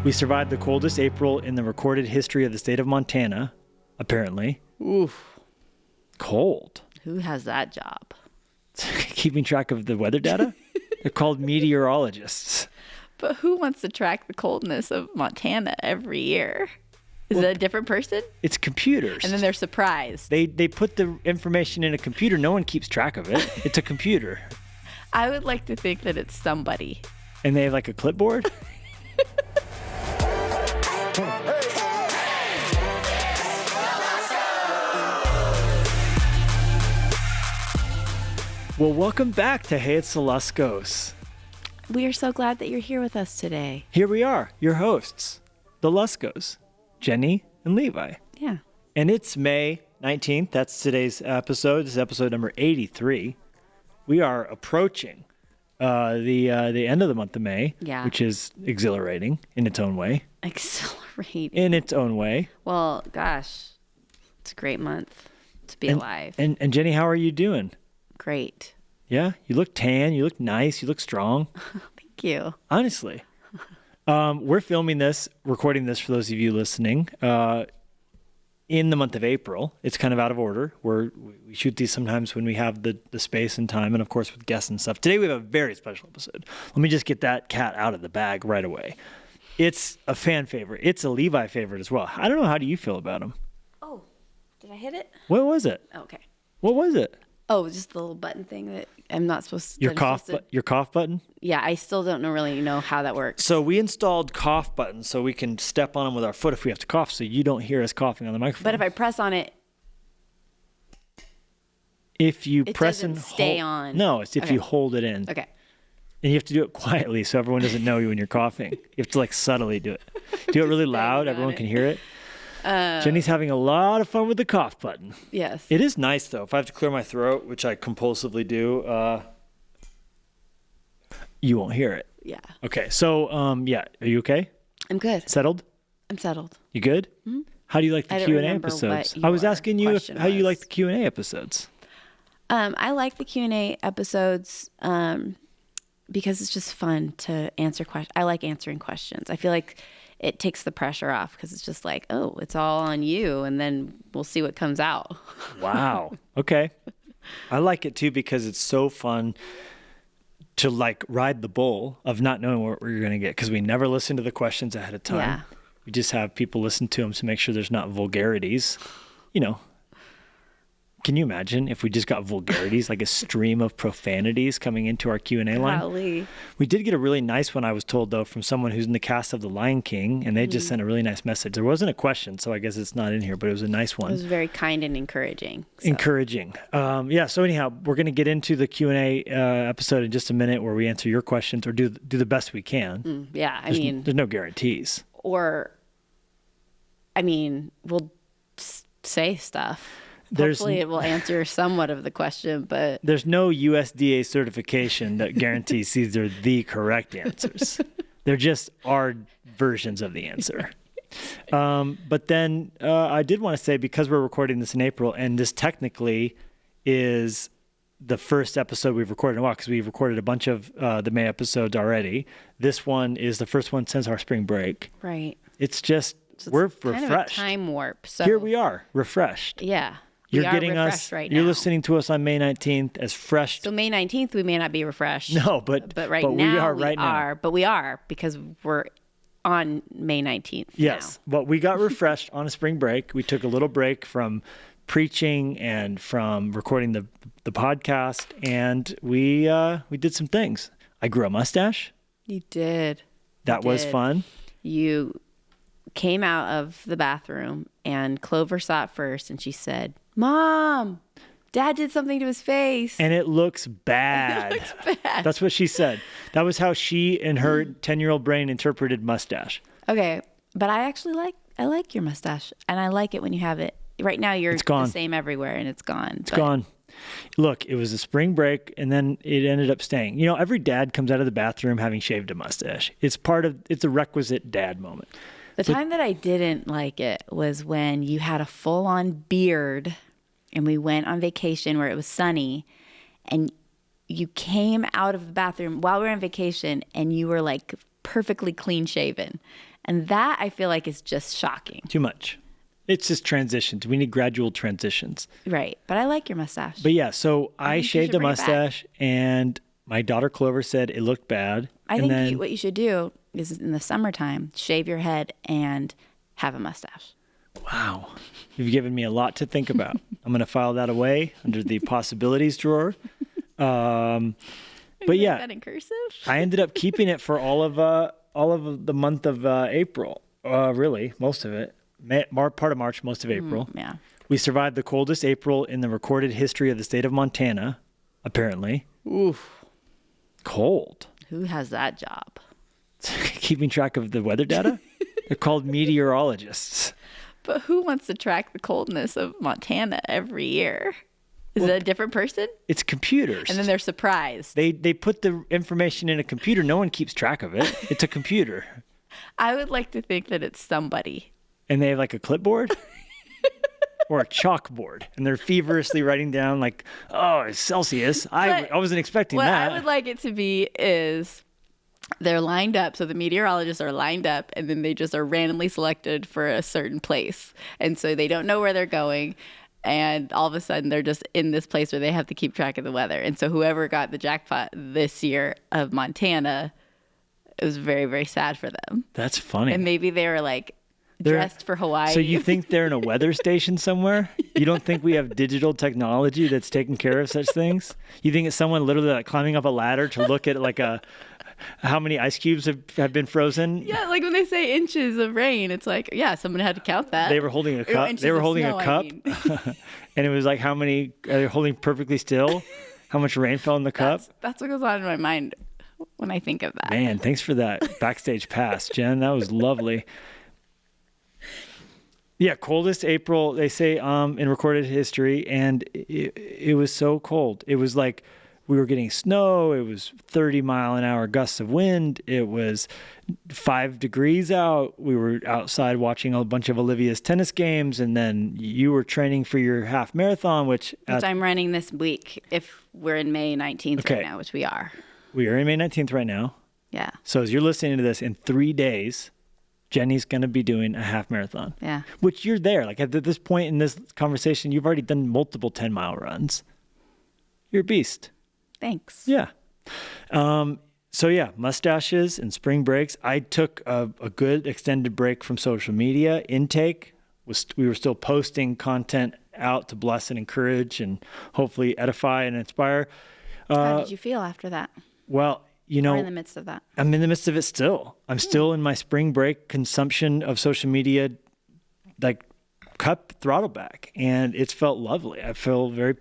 We survived the coldest April in the recorded history of the state of Montana, apparently. Oof. Cold. Who has that job? Keeping track of the weather data? They're called meteorologists. But who wants to track the coldness of Montana every year? Is it a different person? It's computers. And then they're surprised. They put the information in a computer. No one keeps track of it. It's a computer. I would like to think that it's somebody. And they have like a clipboard? Well, welcome back to Hey, It's the Luskos. We are so glad that you're here with us today. Here we are, your hosts, the Luskos, Jennie and Levi. Yeah. And it's May 19th. That's today's episode. This is episode number 83. We are approaching the end of the month of May, which is exhilarating in its own way. Exhilarating. In its own way. Well, gosh, it's a great month to be alive. And Jennie, how are you doing? Great. Yeah, you look tan, you look nice, you look strong. Thank you. Honestly. We're filming this, recording this for those of you listening, in the month of April. It's kind of out of order. We shoot these sometimes when we have the space and time, and of course with guests and stuff. Today we have a very special episode. Let me just get that cat out of the bag right away. It's a fan favorite. It's a Levi favorite as well. I don't know, how do you feel about him? Oh, did I hit it? What was it? Oh, okay. What was it? Oh, just the little button thing that I'm not supposed to... Your cough button? Yeah, I still don't really know how that works. So we installed cough buttons so we can step on them with our foot if we have to cough, so you don't hear us coughing on the microphone. But if I press on it... If you press and stay on. No, it's if you hold it in. Okay. And you have to do it quietly so everyone doesn't know you when you're coughing. You have to subtly do it. Do it really loud, everyone can hear it. Jennie's having a lot of fun with the cough button. Yes. It is nice, though. If I have to clear my throat, which I compulsively do, you won't hear it. Yeah. Okay. So, are you okay? I'm good. Settled? I'm settled. You good? Mm-hmm. How do you like the Q&A episodes? I was asking you how you like the Q&A episodes. I like the Q&A episodes because it's just fun to answer questions. I like answering questions. I feel like it takes the pressure off because it's just like, oh, it's all on you, and then we'll see what comes out. Wow. Okay. I like it too because it's so fun to ride the bull of not knowing what you're going to get, because we never listen to the questions ahead of time. Yeah. We just have people listen to them to make sure there's not vulgarities. Can you imagine if we just got vulgarities, like a stream of profanities coming into our Q&A line? Golly. We did get a really nice one, I was told, though, from someone who's in the cast of The Lion King, and they just sent a really nice message. There wasn't a question, so I guess it's not in here, but it was a nice one. It was very kind and encouraging. So. Encouraging. So anyhow, we're going to get into the Q&A episode in just a minute where we answer your questions or do the best we can. There's no guarantees. We'll say stuff. Hopefully it will answer somewhat of the question, but... There's no USDA certification that guarantees these are the correct answers. They're just our versions of the answer. But then I did want to say, because we're recording this in April, and this technically is the first episode we've recorded in a while, because we've recorded a bunch of the May episodes already. This one is the first one since our spring break. Right. It's just, we're refreshed. Kind of a time warp. So here we are, refreshed. Yeah. You're getting us right now. You're listening to us on May 19th as fresh. So May 19th, we may not be refreshed. No, but right now we are right now. But we are, because we're on May 19th. Yes. Now. But we got refreshed on a spring break. We took a little break from preaching and from recording the podcast, and we did some things. I grew a mustache. You did. That was fun. You came out of the bathroom, and Clover saw it first, and she said, "Mom, Dad did something to his face." And it looks bad. It looks bad. That's what she said. That was how she and her 10-year-old brain interpreted mustache. Okay, but I actually like your mustache, and I like it when you have it. Right now, you're the same everywhere, and it's gone. It's gone. Look, it was a spring break, and then it ended up staying. Every dad comes out of the bathroom having shaved a mustache. It's a requisite dad moment. The time that I didn't like it was when you had a full-on beard, and we went on vacation where it was sunny, and you came out of the bathroom while we were on vacation, and you were perfectly clean shaven. And that I feel like is just shocking. Too much. It's just transitions. We need gradual transitions. Right. But I like your mustache. But yeah, so I think you shaved should a bring it back. mustache, and my daughter Clover said it looked bad. I and think what you should do is in the summertime, shave your head and have a mustache. Wow. You've given me a lot to think about. I'm going to file that away under the possibilities drawer. But yeah, That in cursive? I ended up keeping it for all of the month of April. Really, most of it. Part of March, most of April. Yeah. We survived the coldest April in the recorded history of the state of Montana, apparently. Oof. Cold. Who has that job? Keeping track of the weather data? They're called meteorologists. But who wants to track the coldness of Montana every year? Is it a different person? It's computers. And then they're surprised. They put the information in a computer. No one keeps track of it. It's a computer. I would like to think that it's somebody. And they have like a clipboard or a chalkboard. And they're feverishly writing down like, oh, it's Celsius. I wasn't expecting What that. I would like it to be is they're lined up. So the meteorologists are lined up and then they just are randomly selected for a certain place. And so they don't know where they're going. And all of a sudden they're just in this place where they have to keep track of the weather. And so whoever got the jackpot this year of Montana, it was very, very sad for them. That's funny. And maybe they were like dressed for Hawaii. So you think they're in a weather station somewhere? You don't think we have digital technology that's taking care of such things? You think it's someone literally like climbing up a ladder to look at like how many ice cubes have been frozen? Yeah, like when they say inches of rain, it's like, yeah, someone had to count that. They were holding a cup. Inches They were of holding snow, a cup. And it was like, how many are they holding perfectly still? How much rain fell in the cup? That's what goes on in my mind when I think of that. Man, thanks for that backstage pass, Jen. That was lovely. Yeah, coldest April, they say, in recorded history, and it was so cold. It was like we were getting snow. It was 30-mile-an-hour gusts of wind. It was 5 degrees out. We were outside watching a bunch of Olivia's tennis games, and then you were training for your half marathon, which I'm running this week if we're in May 19th right now, which we are. We are in May 19th right now. Yeah. So as you're listening to this, in 3 days, Jennie's going to be doing a half marathon. Yeah. Which you're there. Like at this point in this conversation, you've already done multiple 10-mile runs. You're a beast. Thanks. Yeah. So yeah, mustaches and spring breaks. I took a good extended break from social media. Intake we were still posting content out to bless and encourage and hopefully edify and inspire. How did you feel after that? Well, you know, We're in the midst of that. I'm in the midst of it still. I'm still in my spring break consumption of social media, like cut throttle back, and it's felt lovely. I feel very,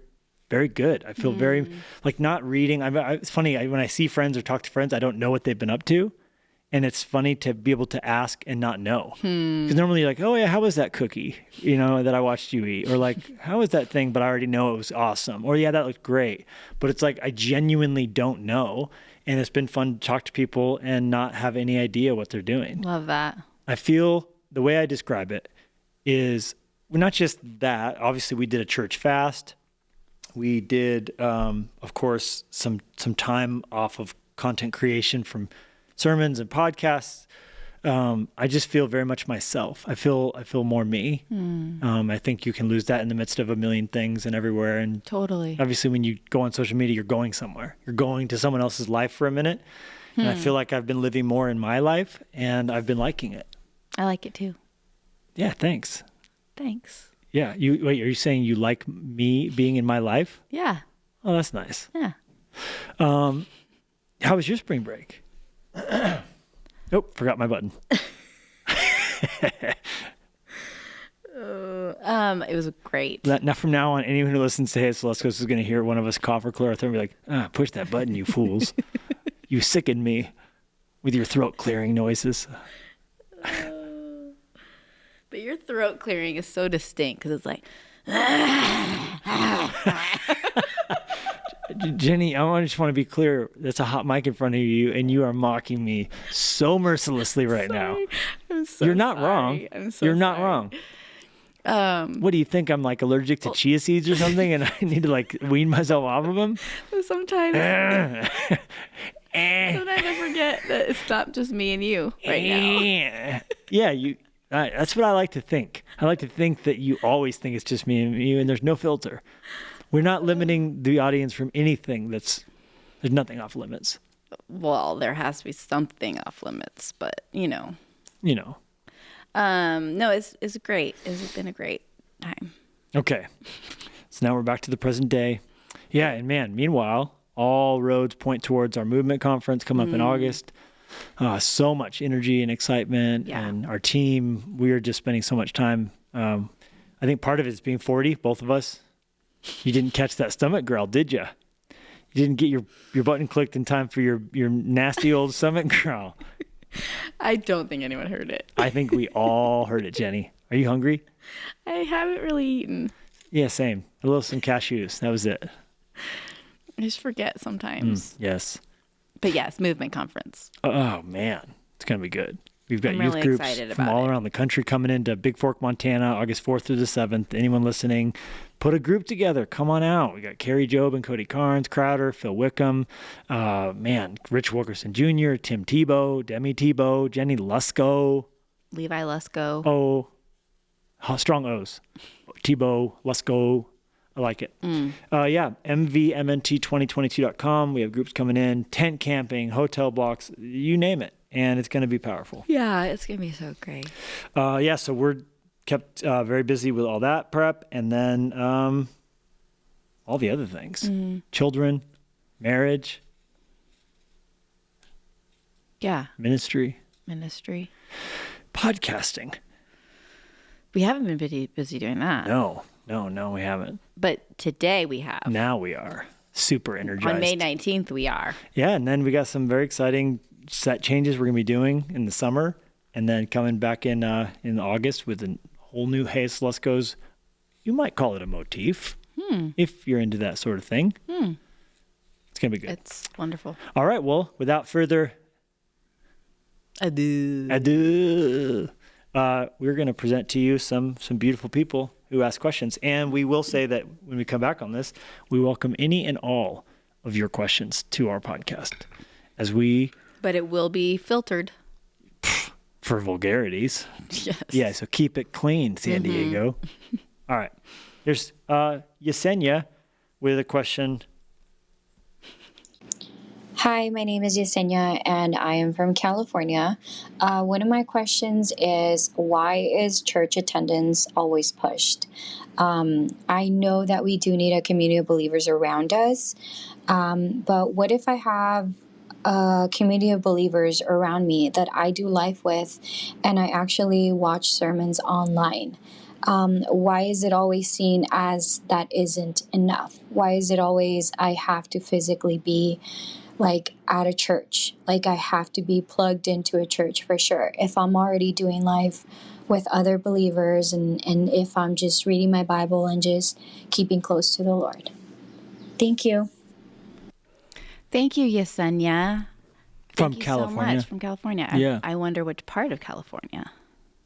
very good. I feel very like not reading. It's funny when I see friends or talk to friends, I don't know what they've been up to, and it's funny to be able to ask and not know. Because normally you're like, oh yeah, how was that cookie? You know, that I watched you eat, or like, how was that thing? But I already know it was awesome, or yeah, that looked great. But it's like I genuinely don't know. And it's been fun to talk to people and not have any idea what they're doing. Love that. I feel the way I describe it is not just that. Obviously, we did a church fast. We did, of course, some time off of content creation from sermons and podcasts. I just feel very much myself. I feel more me. I think you can lose that in the midst of a million things and everywhere. And Totally. obviously, when you go on social media, you're going somewhere. You're going to someone else's life for a minute. And I feel like I've been living more in my life, and I've been liking it. I like it too. Yeah, thanks. Thanks. Yeah, wait, are you saying you like me being in my life? Yeah. Oh, that's nice. Yeah. How was your spring break? Nope, forgot my button. It was great. Now, from now on, anyone who listens to Hey It's Luskos is going to hear one of us cough or clear our throat and be like, push that button, you fools. You sicken me with your throat clearing noises. But your throat clearing is so distinct because it's like, Jennie, I just want to be clear. There's a hot mic in front of you, and you are mocking me so mercilessly right now. I'm so You're not sorry. wrong. I'm so You're not sorry. wrong. What do you think? I'm like allergic to chia seeds or something, and I need to like wean myself off of them? Sometimes I forget that it's not just me and you right now. Yeah, that's what I like to think. I like to think that you always think it's just me and you, and there's no filter. We're not limiting the audience from anything. There's nothing off limits. Well, there has to be something off limits, but no, it's great. It's been a great time. Okay. So now we're back to the present day. Yeah, and man, meanwhile, all roads point towards our movement conference coming up in August. So much energy and excitement, and our team, we are just spending so much time. I think part of it is being 40, both of us. You didn't catch that stomach growl, did you? You didn't get your button clicked in time for your nasty old stomach growl. I don't think anyone heard it. I think we all heard it, Jennie. Are you hungry? I haven't really eaten. Yeah, same. Some cashews. That was it. I just forget sometimes. Yes. But yes, movement conference. Oh, man. It's going to be good. We've got I'm youth really groups excited from about all it. around the country coming into Big Fork, Montana, August 4th through the 7th. Anyone listening, put a group together. Come on out. We got Carrie Job and Cody Carnes, Crowder, Phil Wickham, Rich Wilkerson Jr., Tim Tebow, Demi Tebow, Jennie Lusko. Levi Lusko. Oh, strong O's. Tebow, Lusko. I like it. MVMNT2022.com. We have groups coming in, tent camping, hotel blocks, you name it. And it's going to be powerful. Yeah, it's going to be so great. So we're kept very busy with all that prep. And then all the other things. Children, marriage. Yeah. Ministry. Podcasting. We haven't been busy doing that. No, we haven't. But today we have. Now we are super energized. On May 19th, we are. Yeah, and then we got some very exciting set changes we're going to be doing in the summer, and then coming back in August with a whole new Hayes Luskos. You might call it a motif if you're into that sort of thing. It's going to be good. It's wonderful. All right, well, without further ado, we're going to present to you some beautiful people who ask questions. And we will say that when we come back on this, we welcome any and all of your questions to our podcast But it will be filtered. For vulgarities. Yes. Yeah, so keep it clean, San Diego. All right. There's Yesenia with a question. Hi, my name is Yesenia, and I am from California. One of my questions is, why is church attendance always pushed? I know that we do need a community of believers around us, but what if I have a community of believers around me that I do life with, and I actually watch sermons online? Why is it always seen as that isn't enough? Why is it always I have to physically be at a church? I have to be plugged into a church for sure. If I'm already doing life with other believers and if I'm just reading my Bible and just keeping close to the Lord. Thank you. Thank you, Yesenia. From Thank you California. so much. From California. Yeah. I wonder which part of California.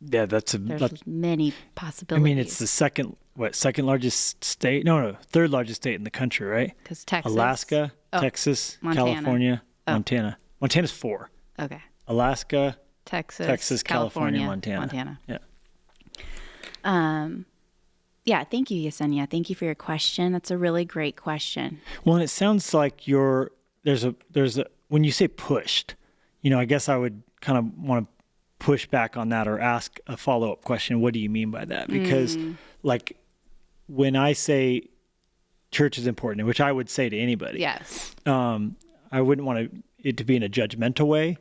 Yeah, There's many I possibilities. mean, it's the second largest state? No, third largest state in the country, right? Because Texas. Alaska, Texas, Montana. California, Montana. Montana's 4. Okay. Alaska, Texas, California, Montana. Yeah. Yeah, thank you, Yesenia. Thank you for your question. That's a really great question. Well, and it sounds like there's a when you say pushed, I guess I would kind of want to push back on that or ask a follow-up question. What do you mean by that? Because when I say church is important, which I would say to anybody, Yes. I wouldn't want it to be in a judgmental way.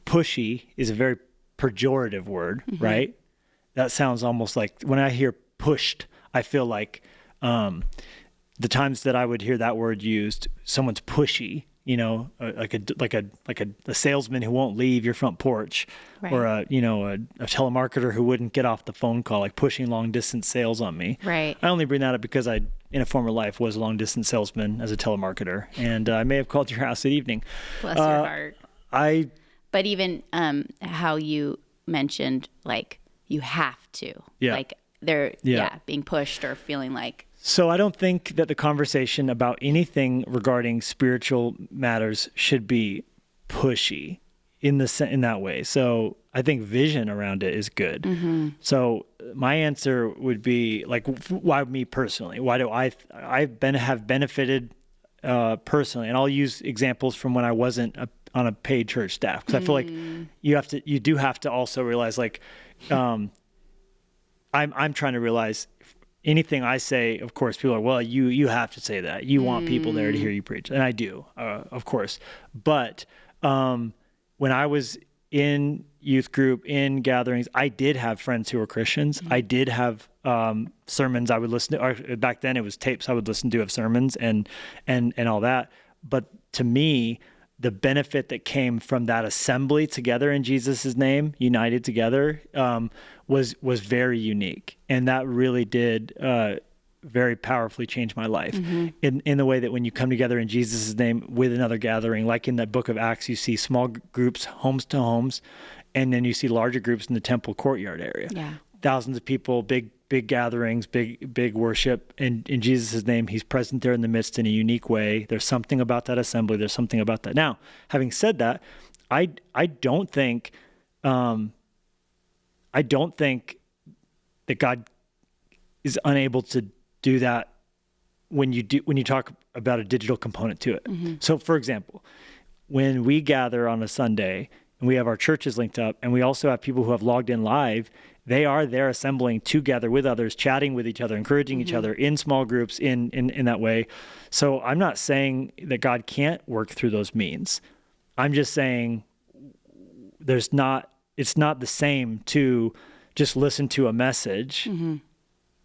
Pushy is a very pejorative word, right? That sounds almost like, when I hear pushed, I feel like the times that I would hear that word used, someone's pushy, like a salesman who won't leave your front porch, Right. or a telemarketer who wouldn't get off the phone call, like pushing long distance sales on me. Right. I only bring that up because I, in a former life, was a long distance salesman as a telemarketer, and I may have called your house that evening. Bless your heart. But even how you mentioned, you have to. Yeah. Being pushed or feeling like. So I don't think that the conversation about anything regarding spiritual matters should be pushy in that way. So I think vision around it is good. So my answer would be like, why me personally? Why do have benefited personally? And I'll use examples from when I wasn't on a paid church staff, because I feel like you do have to also realize, like, I'm trying to realize anything I say, of course, people are, well, you have to say that. You want people there to hear you preach. And I do, of course. But when I was in youth group, in gatherings, I did have friends who were Christians. I did have sermons I would listen to. Or back then it was tapes I would listen to of sermons and all that. But to me, the benefit that came from that assembly together in Jesus' name, united together, was very unique. And that really did very powerfully change my life in the way that when you come together in Jesus' name with another gathering, like in that book of Acts, you see small groups, homes to homes, and then you see larger groups in the temple courtyard area. Yeah. Thousands of people, big gatherings, big worship. And in Jesus' name, he's present there in the midst in a unique way. There's something about that assembly. There's something about that. Now, having said that, I don't think that God is unable to do that when you talk about a digital component to it. So for example, when we gather on a Sunday and we have our churches linked up, and we also have people who have logged in live, they are there assembling together with others, chatting with each other, encouraging each other in small groups in that way. So I'm not saying that God can't work through those means. I'm just saying it's not the same to just listen to a message.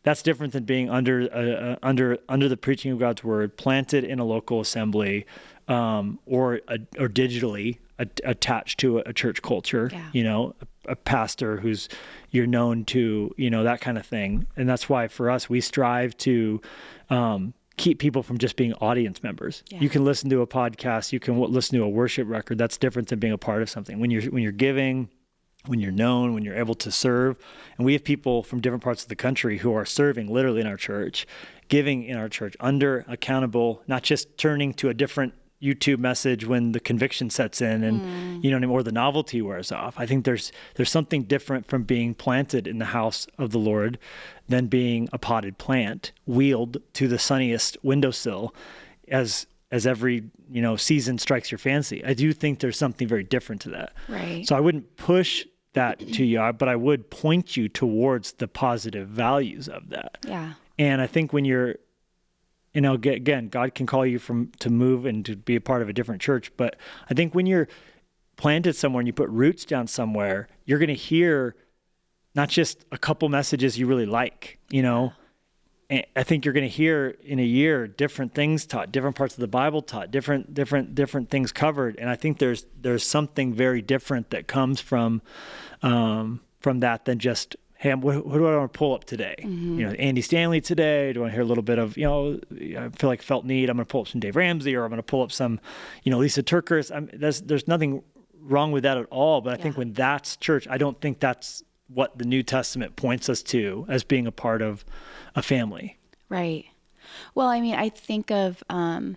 That's different than being under the preaching of God's word, planted in a local assembly, or digitally attached to a church culture. Yeah. A pastor who's you're known to, that kind of thing. And that's why for us, we strive to keep people from just being audience members. Yeah. You can listen to a podcast, you can listen to a worship record. That's different than being a part of something. When you're giving, when you're known, when you're able to serve. And we have people from different parts of the country who are serving literally in our church, giving in our church, under accountable, not just turning to a different YouTube message when the conviction sets in and, or the novelty wears off. I think there's something different from being planted in the house of the Lord than being a potted plant, wheeled to the sunniest windowsill as every, season strikes your fancy. I do think there's something very different to that. Right. So I wouldn't push that to you, but I would point you towards the positive values of that. Yeah. And I think when you're, again, God can call you to move and to be a part of a different church. But I think when you're planted somewhere and you put roots down somewhere, you're going to hear not just a couple messages you really like, And I think you're going to hear in a year different things taught, different parts of the Bible taught, different things covered. And I think there's something very different that comes from that than just, hey, what do I want to pull up today? Andy Stanley today. Do I want to hear a little bit of, I feel like felt need. I'm going to pull up some Dave Ramsey, or I'm going to pull up some, Lisa Turkers. There's nothing wrong with that at all. But I think when that's church, I don't think that's what the New Testament points us to as being a part of a family. Right. Well, I think of, I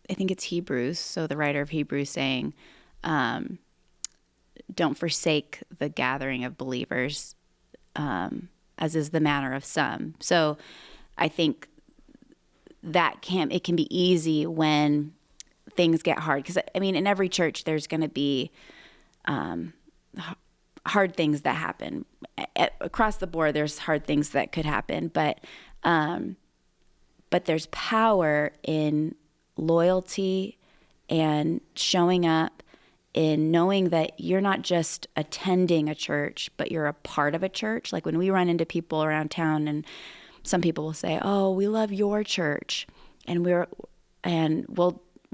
think it's Hebrews. So the writer of Hebrews saying, don't forsake the gathering of believers, as is the manner of some. So I think that it can be easy when things get hard. Because, in every church, there's going to be hard things that happen. Across the board, there's hard things that could happen. But there's power in loyalty and showing up, in knowing that you're not just attending a church, but you're a part of a church. Like when we run into people around town, and some people will say, "Oh, we love your church," and we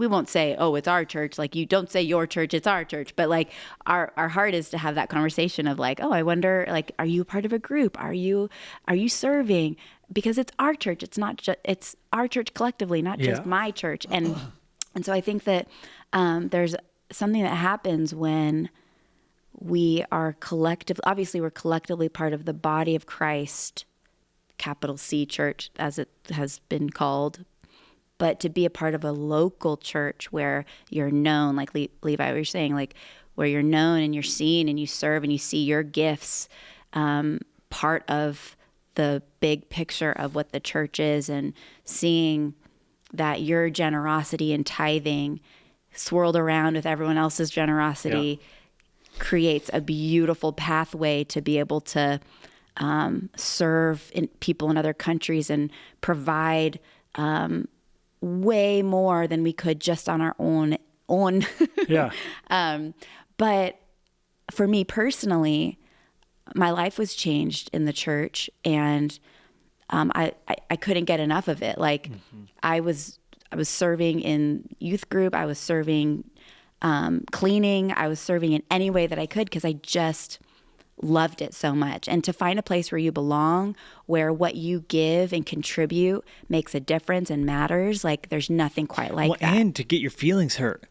won't say, "Oh, it's our church." Like, you don't say your church, it's our church. But like our heart is to have that conversation of like, "Oh, I wonder, like, are you a part of a group? Are you serving?" Because it's our church. It's not just, it's our church collectively, not just my church. And so I think that there's something that happens when we are obviously we're collectively part of the body of Christ, capital C church, as it has been called. But to be a part of a local church where you're known, like Levi, we were saying, like, where you're known and you're seen and you serve and you see your gifts part of the big picture of what the church is, and seeing that your generosity and tithing swirled around with everyone else's generosity creates a beautiful pathway to be able to serve people in other countries and provide way more than we could just on our own. Yeah. But for me personally, my life was changed in the church, and I couldn't get enough of it. Like I was serving in youth group, I was serving cleaning, I was serving in any way that I could because I just loved it so much. And to find a place where you belong, where what you give and contribute makes a difference and matters, like there's nothing quite like that. And to get your feelings hurt.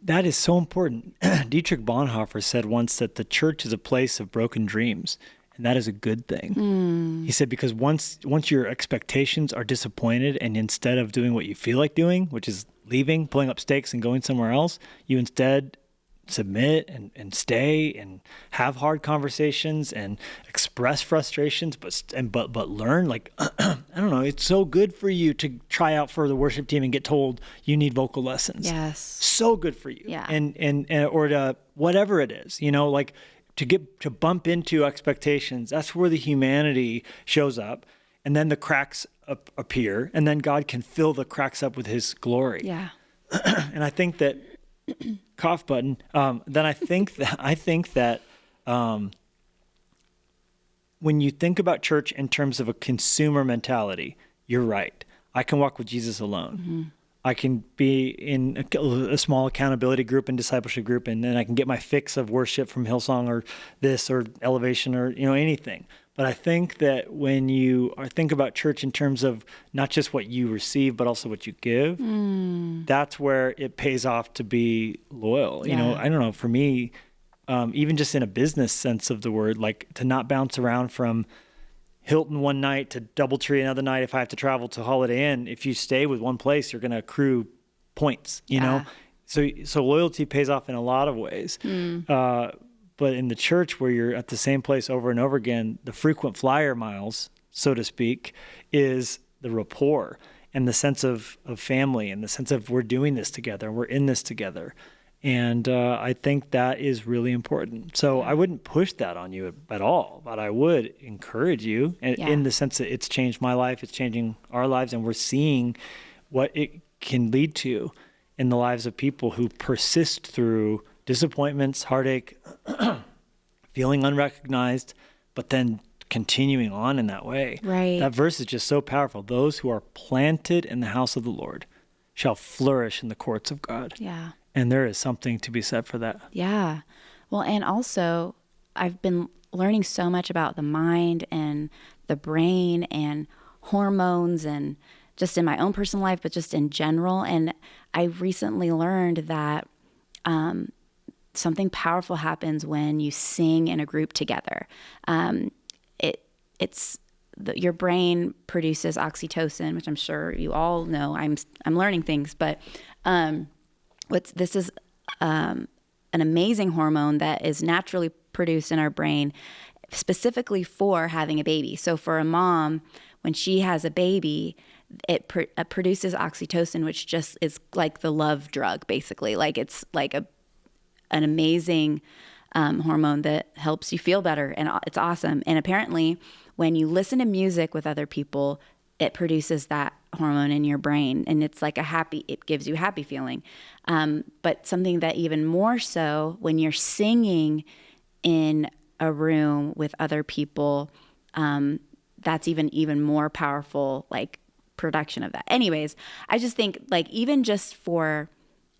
That is so important. Dietrich Bonhoeffer said once that the church is a place of broken dreams, and that is a good thing. He said, because once your expectations are disappointed, and instead of doing what you feel like doing, which is leaving, pulling up stakes and going somewhere else, you instead submit and stay and have hard conversations and express frustrations, but learn. Like, I don't know, it's so good for you to try out for the worship team and get told you need vocal lessons. Yes. So good for you. Yeah. And or to whatever it is, like to bump into expectations. That's where the humanity shows up, and then the cracks appear, and then God can fill the cracks up with his glory. Yeah. And I think that cough button. Then I think that when you think about church in terms of a consumer mentality, you're right. I can walk with Jesus alone. I can be in a small accountability group and discipleship group, and then I can get my fix of worship from Hillsong or this or Elevation or anything. But I think that when you think about church in terms of not just what you receive, but also what you give, that's where it pays off to be loyal. Yeah. I don't know, for me, even just in a business sense of the word, like to not bounce around from Hilton one night to Doubletree another night if I have to travel to Holiday Inn. If you stay with one place, you're going to accrue points, you know? So loyalty pays off in a lot of ways. But in the church where you're at the same place over and over again, the frequent flyer miles, so to speak, is the rapport and the sense of family and the sense of we're doing this together, we're in this together. And I think that is really important. So I wouldn't push that on you at all, but I would encourage you in the sense that it's changed my life, it's changing our lives, and we're seeing what it can lead to in the lives of people who persist through disappointments, heartache, feeling unrecognized, but then continuing on in that way. Right. That verse is just so powerful. Those who are planted in the house of the Lord shall flourish in the courts of God. Yeah. And there is something to be said for that. Yeah. Well, and also I've been learning so much about the mind and the brain and hormones, and just in my own personal life, but just in general. And I recently learned that something powerful happens when you sing in a group together. Your brain produces oxytocin, which I'm sure you all know. I'm learning things, but this is an amazing hormone that is naturally produced in our brain specifically for having a baby. So for a mom, when she has a baby, it produces oxytocin, which just is like the love drug, basically. Like it's like an amazing hormone that helps you feel better, and it's awesome. And apparently, when you listen to music with other people, it produces that hormone in your brain, and it's like it gives you a happy feeling. But something that even more so, when you're singing in a room with other people, that's even more powerful, like production of that. Anyways, I just think like even just for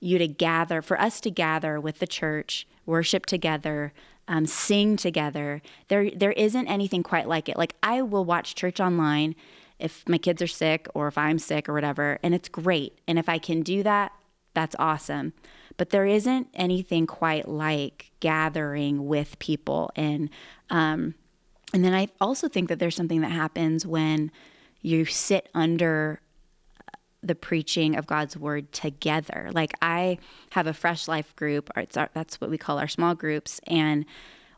us to gather with the church, worship together, sing together, there isn't anything quite like it. Like I will watch church online if my kids are sick or if I'm sick or whatever, and it's great. And if I can do that, that's awesome. But there isn't anything quite like gathering with people. And then I also think that there's something that happens when you sit under the preaching of God's word together. Like I have a Fresh Life group, or that's what we call our small groups. And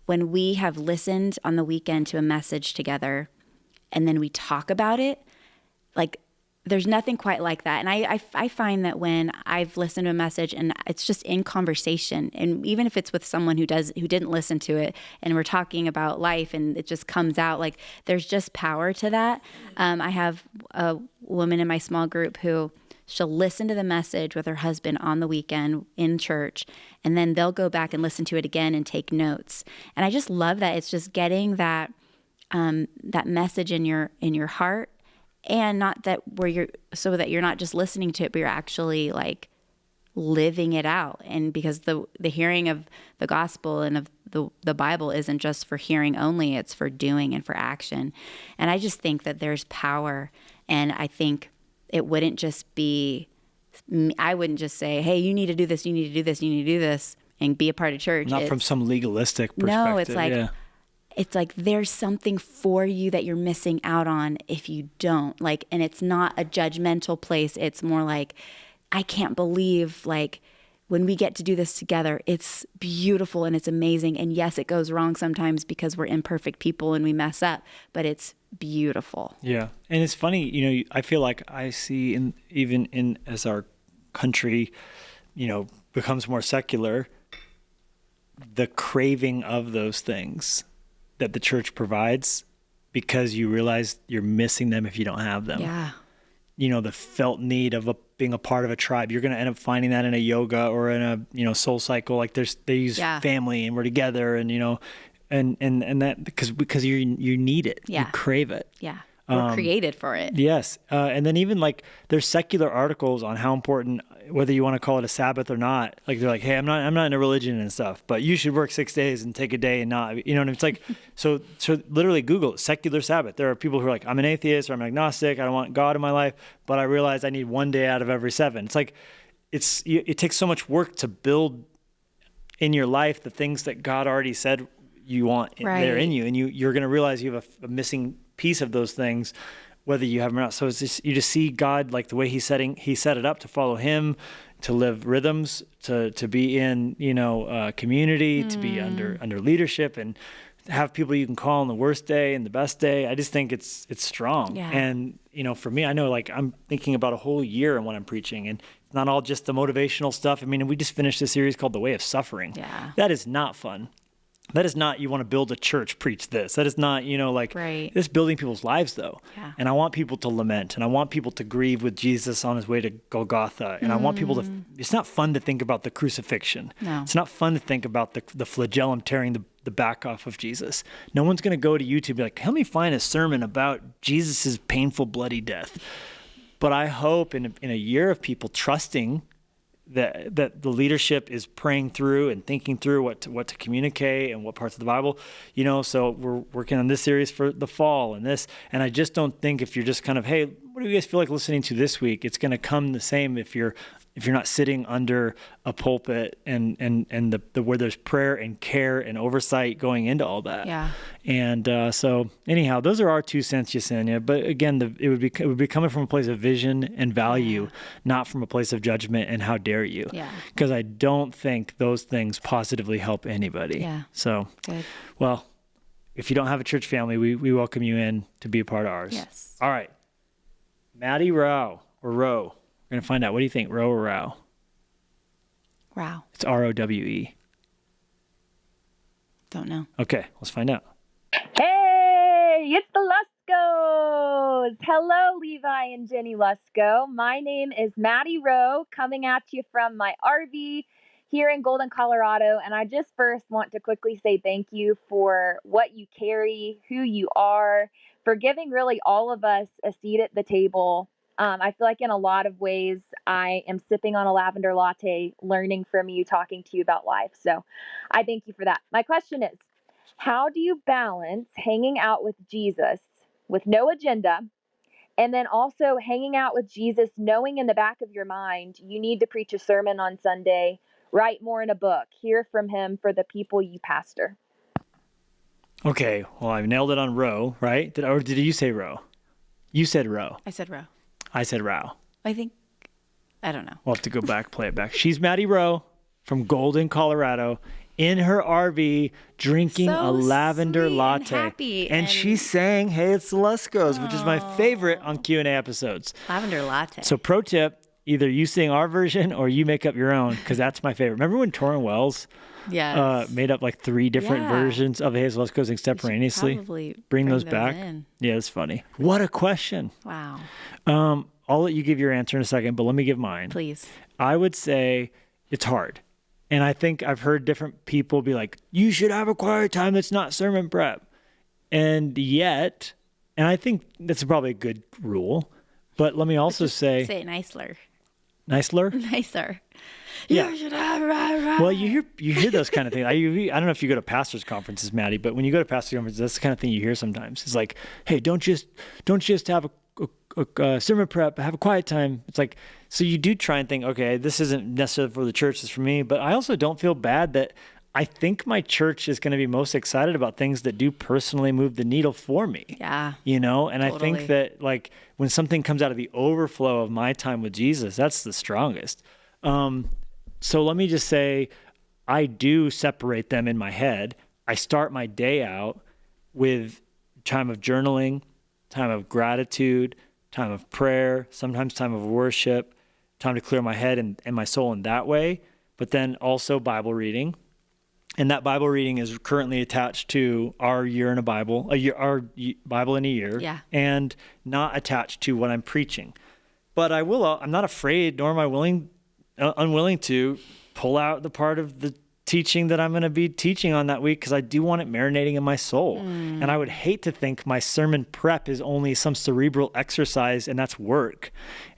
when we have listened on the weekend to a message together and then we talk about it, like there's nothing quite like that. And I find that when I've listened to a message and it's just in conversation, and even if it's with someone who didn't listen to it, and we're talking about life and it just comes out, like there's just power to that. I have a woman in my small group who she'll listen to the message with her husband on the weekend in church, and then they'll go back and listen to it again and take notes. And I just love that. It's just getting that that message in your heart. And not that so that you're not just listening to it, but you're actually like living it out. And because the hearing of the gospel and of the Bible isn't just for hearing only, it's for doing and for action. And I just think that there's power. And I think it wouldn't just be, I wouldn't just say, hey, you need to do this, you need to do this, you need to do this, and be a part of church. Not from some legalistic perspective. No, it's like, it's like there's something for you that you're missing out on if you don't. Like, and it's not a judgmental place. It's more like, I can't believe, like, when we get to do this together, it's beautiful and it's amazing. And yes, it goes wrong sometimes because we're imperfect people and we mess up, but it's beautiful. Yeah. And it's funny, you know, I feel like I see even as our country, you know, becomes more secular, the craving of those things that the church provides, because you realize you're missing them if you don't have them. Yeah. You know, the felt need of being a part of a tribe. You're going to end up finding that in a yoga or in a, you know, soul cycle. Like they use family and we're together, and, you know, and that because you need it. Yeah. You crave it. Yeah. We're created for it. Yes. And then even like there's secular articles on how important, whether you want to call it a Sabbath or not, like they're like, hey, I'm not into religion and stuff, but you should work 6 days and take a day and not, you know, and it's like, so literally Google it, secular Sabbath. There are people who are like, I'm an atheist or I'm agnostic. I don't want God in my life, but I realize I need 1 day out of every 7. It's like, it takes so much work to build in your life the things that God already said you want there in you. And you're going to realize you have a missing piece of those things, whether you have them or not. So it's just, you just see God, like the way he set it up to follow him, to live rhythms, to be in, you know, community, to be under leadership, and have people you can call on the worst day and the best day. I just think it's strong. Yeah. And, you know, for me, I know, like, I'm thinking about a whole year in what I'm preaching, and it's not all just the motivational stuff. I mean, we just finished a series called The Way of Suffering. Yeah. That is not fun. That is not, you want to build a church, preach this. That is not, you know, like, it's building people's lives, though. Yeah. And I want people to lament, and I want people to grieve with Jesus on his way to Golgotha. And I want people to, it's not fun to think about the crucifixion. No. It's not fun to think about the flagellum tearing the back off of Jesus. No one's going to go to YouTube and be like, help me find a sermon about Jesus's painful, bloody death. But I hope in a year of people trusting that the leadership is praying through and thinking through what to communicate and what parts of the Bible, you know. So we're working on this series for the fall and I just don't think if you're just kind of, hey, what do you guys feel like listening to this week? It's going to come the same if you're not sitting under a pulpit and the where there's prayer and care and oversight going into all that. Yeah. And so anyhow, those are our 2 cents, Yesenia. But again, it would be coming from a place of vision and value, not from a place of judgment and how dare you. Yeah. Because I don't think those things positively help anybody. Yeah. So, Good. well, if you don't have a church family, we welcome you in to be a part of ours. Yes. All right. Maddie Rowe or Rowe. We're going to find out. What do you think, Rowe or Rowe? Rowe. It's R-O-W-E. Don't know. Okay, let's find out. Hey, it's the Luskos. Hello, Levi and Jennie Lusko. My name is Maddie Rowe, coming at you from my RV here in Golden, Colorado. And I just first want to quickly say thank you for what you carry, who you are, for giving really all of us a seat at the table. I feel like in a lot of ways, I am sipping on a lavender latte, learning from you, talking to you about life. So I thank you for that. My question is, how do you balance hanging out with Jesus with no agenda, and then also hanging out with Jesus knowing in the back of your mind you need to preach a sermon on Sunday, write more in a book, hear from him for the people you pastor? Okay, well, I nailed it on Rowe, right? Or did you say Rowe? You said Rowe. I said Rowe. I said Rowe. I don't know. We'll have to go back, play it back. She's Maddie Rowe from Golden, Colorado, in her RV drinking So a lavender sweet latte. and happy, And she's saying, hey, it's the Luskos, which is my favorite on Q&A episodes. Lavender latte. So pro tip, either you sing our version or you make up your own, because that's my favorite. Remember when Torrin Wells yes. made up like 3 different Yeah. versions of Hey, it's the Luskos extemporaneously? Probably Bring those back. in. Yeah, it's funny. What a question. Wow. I'll let you give your answer in a second, but let me give mine. Please. I would say it's hard. And I think I've heard different people be like, you should have a quiet time that's not sermon prep. And yet, and I think that's probably a good rule, but let me also say it nicer. nicer. Nicer. Yeah. You should have Well, you hear those kind of things. I don't know if you go to pastors' conferences, Maddie, but when you go to pastors' conferences, that's the kind of thing you hear sometimes. It's like, hey, don't just have a sermon prep, have a quiet time. It's like, so you do try and think, okay, this isn't necessarily for the church, it's for me. But I also don't feel bad that I think my church is going to be most excited about things that do personally move the needle for me. Yeah. You know, and Totally. I think that like when something comes out of the overflow of my time with Jesus, that's the strongest. So let me just say, I do separate them in my head. I start my day out with time of journaling, time of gratitude, time of prayer, sometimes time of worship, time to clear my head and my soul in that way, but then also Bible reading. And that Bible reading is currently attached to our year in a Bible, our Bible in a year, Yeah. and not attached to what I'm preaching. But I'm not afraid, nor am I unwilling to pull out the part of the teaching that I'm going to be teaching on that week, because I do want it marinating in my soul. And I would hate to think my sermon prep is only some cerebral exercise and that's work.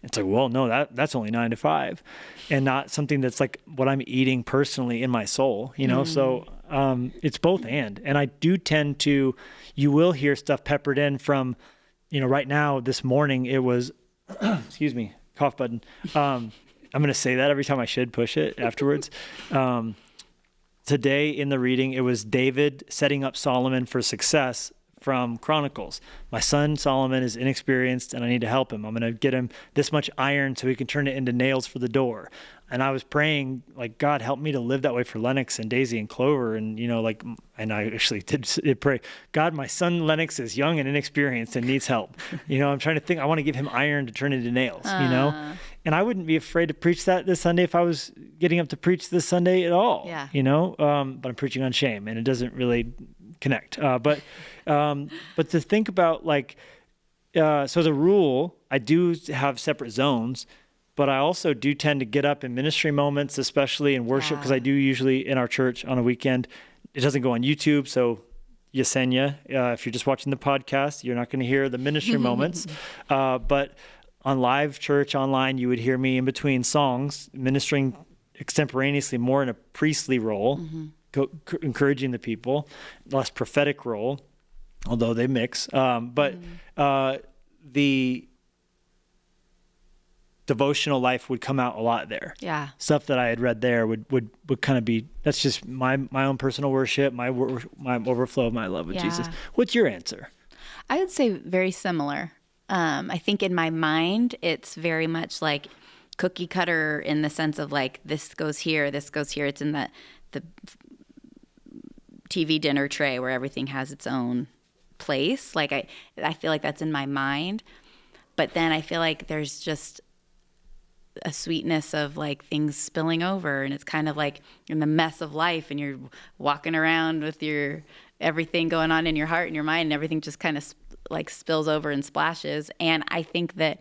It's like, well, no, that's only 9 to 5 and not something that's like what I'm eating personally in my soul, you know? So it's both and I do tend to, you will hear stuff peppered in from, you know, right now, this morning, it was, excuse me, cough button. I'm going to say that every time I should push it afterwards. Today in the reading, it was David setting up Solomon for success from Chronicles. My son Solomon is inexperienced and I need to help him. I'm going to get him this much iron so he can turn it into nails for the door. And I was praying, like, God, help me to live that way for Lennox and Daisy and Clover. And, you know, like, and I actually did pray, God, my son Lennox is young and inexperienced and needs help. You know, I'm trying to think, I want to give him iron to turn into nails, you know? And I wouldn't be afraid to preach that this Sunday if I was getting up to preach this Sunday at all, Yeah. you know? But I'm preaching on shame and it doesn't really connect. But to think about, like, so as a rule, I do have separate zones, but I also do tend to get up in ministry moments, especially in worship, because I do usually in our church on a weekend. It doesn't go on YouTube, so Yesenia, if you're just watching the podcast, you're not going to hear the ministry moments. But on live church online, you would hear me in between songs, ministering extemporaneously, more in a priestly role, encouraging the people, less prophetic role, although they mix. But the devotional life would come out a lot there. Yeah. Stuff that I had read there would kind of be, that's just my own personal worship, my overflow of my love with Jesus. What's your answer? I would say very similar. I think in my mind, it's very much like cookie cutter in the sense of like, this goes here, this goes here. It's in the TV dinner tray where everything has its own place. Like I feel like that's in my mind. But then I feel like there's just a sweetness of like things spilling over, and it's kind of like in the mess of life and you're walking around with your everything going on in your heart and your mind, and everything just kind of like spills over and splashes. And I think that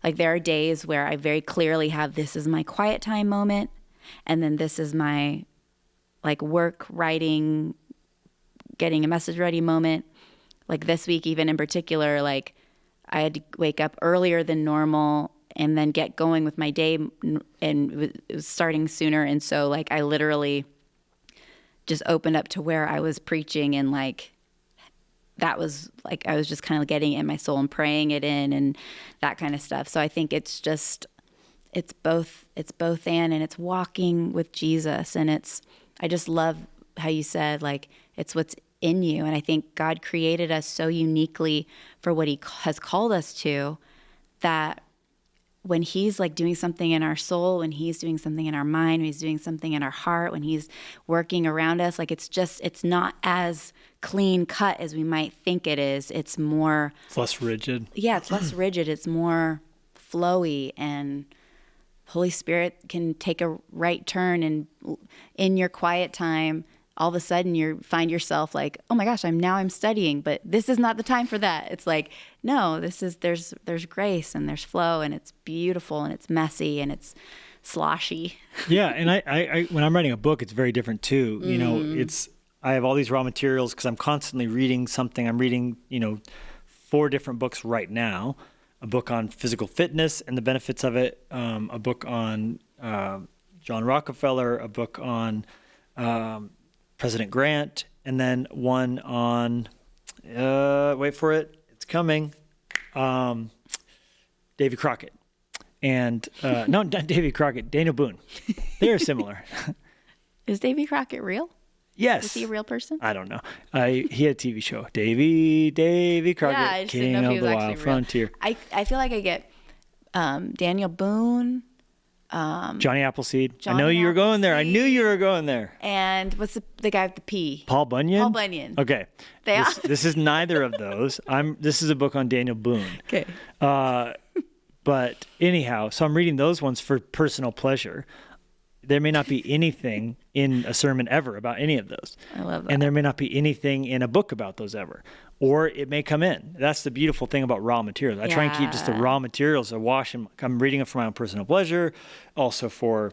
like there are days where I very clearly have, this is my quiet time moment, and then this is my like work, writing, getting a message ready moment. Like this week, even in particular, like I had to wake up earlier than normal and then get going with my day, and it was starting sooner. And so like I literally just opened up to where I was preaching, and like that was like I was just kind of getting it in my soul and praying it in and that kind of stuff. So I think it's both and it's walking with Jesus, and I just love how you said like it's what's in you. And I think God created us so uniquely for what he has called us to, that when he's like doing something in our soul, when he's doing something in our mind, when he's doing something in our heart, when he's working around us, like it's not as clean cut as we might think it is. It's more... It's less rigid. Yeah, it's less rigid. It's more flowy, and Holy Spirit can take a right turn, and in your quiet time, all of a sudden you find yourself like, oh my gosh, I'm studying, but this is not the time for that. It's like, no, there's grace and there's flow, and it's beautiful and it's messy and it's sloshy. Yeah, and I when I'm writing a book, it's very different too. You know, I have all these raw materials because I'm constantly reading something. I'm reading, 4 different books right now. A book on physical fitness and the benefits of it, a book on John Rockefeller, a book on President Grant, and then one on, wait for it, it's coming, Davy Crockett. And, no, not Davy Crockett, Daniel Boone. They're similar. Is Davy Crockett real? Yes. Is he a real person? I don't know. He had a TV show, Davy Crockett, Yeah, I just King didn't know if he of was the actually Wild real. Frontier. I feel like I get Daniel Boone. Johnny Appleseed. I know Johnny you were going there. I Appleseed. knew you were going there. And what's the guy with the P? Paul Bunyan? Paul Bunyan. Okay. This is neither of those. This is a book on Daniel Boone. Okay. But anyhow, so I'm reading those ones for personal pleasure. There may not be anything in a sermon ever about any of those. I love that. And there may not be anything in a book about those ever. Or it may come in. That's the beautiful thing about raw materials. I try and keep just the raw materials. I'm reading it for my own personal pleasure. Also for,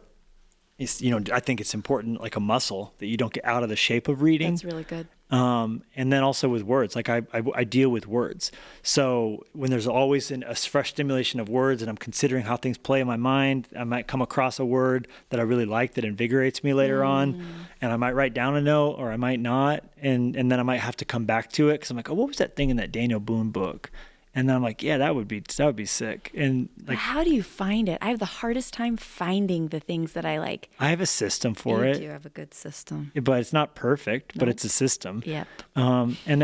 I think it's important, like a muscle, that you don't get out of the shape of reading. That's really good. And then also with words, like I deal with words. So when there's always a fresh stimulation of words and I'm considering how things play in my mind, I might come across a word that I really like that invigorates me later on. And I might write down a note or I might not. And then I might have to come back to it because I'm like, oh, what was that thing in that Daniel Boone book? And then I'm like, yeah, that would be sick. And like, how do you find it? I have the hardest time finding the things that I like. I have a system for it. You do have a good system. But it's not perfect, but it's a system. Yep. And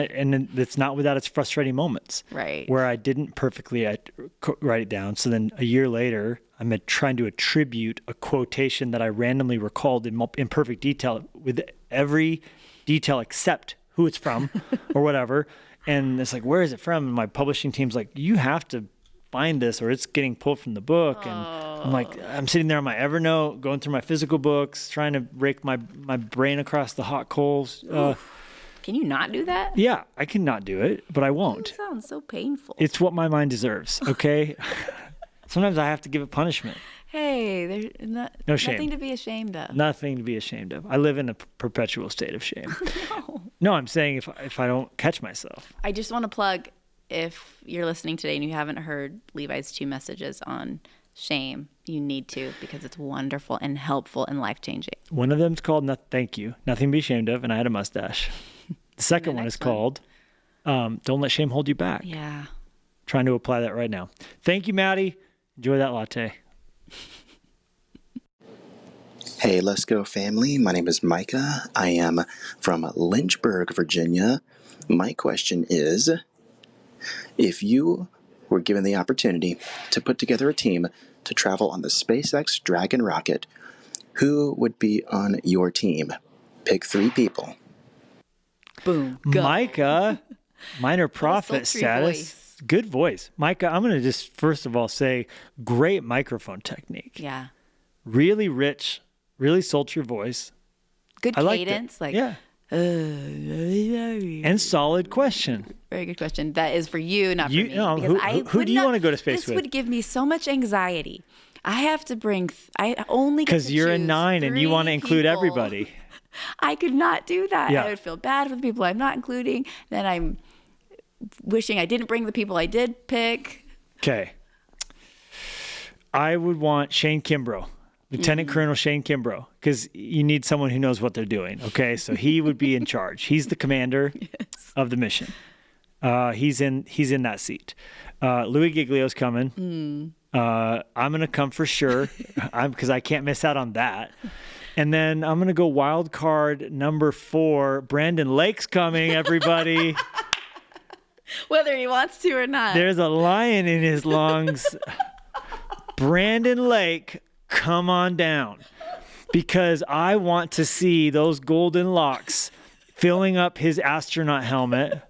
it's not without its frustrating moments. Right. Where I didn't perfectly write it down. So then a year later, I'm trying to attribute a quotation that I randomly recalled in perfect detail with every detail except who it's from or whatever. And it's like, where is it from? And my publishing team's like, you have to find this or it's getting pulled from the book. And I'm like, I'm sitting there on my Evernote, going through my physical books, trying to rake my brain across the hot coals. Can you not do that? Yeah, I can not do it, but I won't. That sounds so painful. It's what my mind deserves, okay? Sometimes I have to give it punishment. Hey, there's No shame. nothing to be ashamed of. Nothing to be ashamed of. I live in a perpetual state of shame. No, I'm saying if I don't catch myself. I just want to plug, if you're listening today and you haven't heard Levi's 2 messages on shame, you need to, because it's wonderful and helpful and life-changing. One of them's called Thank You, Nothing to Be Ashamed of, and I had a mustache. The second one is called Don't Let Shame Hold You Back. Yeah. Trying to apply that right now. Thank you, Maddie. Enjoy that latte. Hey, Lusko family. My name is Micah. I am from Lynchburg, Virginia. My question is, if you were given the opportunity to put together a team to travel on the SpaceX Dragon rocket, who would be on your team? Pick 3 people. Boom. Go. Micah, minor prophet sultry status. voice. Good voice. Micah, I'm going to just first of all say great microphone technique. Yeah. Really rich, really sultry voice. Good I liked it. cadence. Yeah. And solid question. Very good question. That is for you, not for me. No, because who do you want to go to space this with? This would give me so much anxiety. I have to bring. I only get Because to you're a choose 9 and you 3 want to include people. everybody. I could not do that. Yeah. I would feel bad for the people I'm not including. Then I'm wishing I didn't bring the people I did pick. Okay. I would want Shane Kimbrough, Lieutenant Colonel Shane Kimbrough, because you need someone who knows what they're doing. Okay, so he would be in charge. He's the commander of the mission. He's in that seat. Louis Giglio's coming. I'm gonna come for sure, because I can't miss out on that. And then I'm gonna go wild card number 4. Brandon Lake's coming. Everybody. Whether he wants to or not. There's a lion in his lungs. Brandon Lake, come on down, because I want to see those golden locks filling up his astronaut helmet.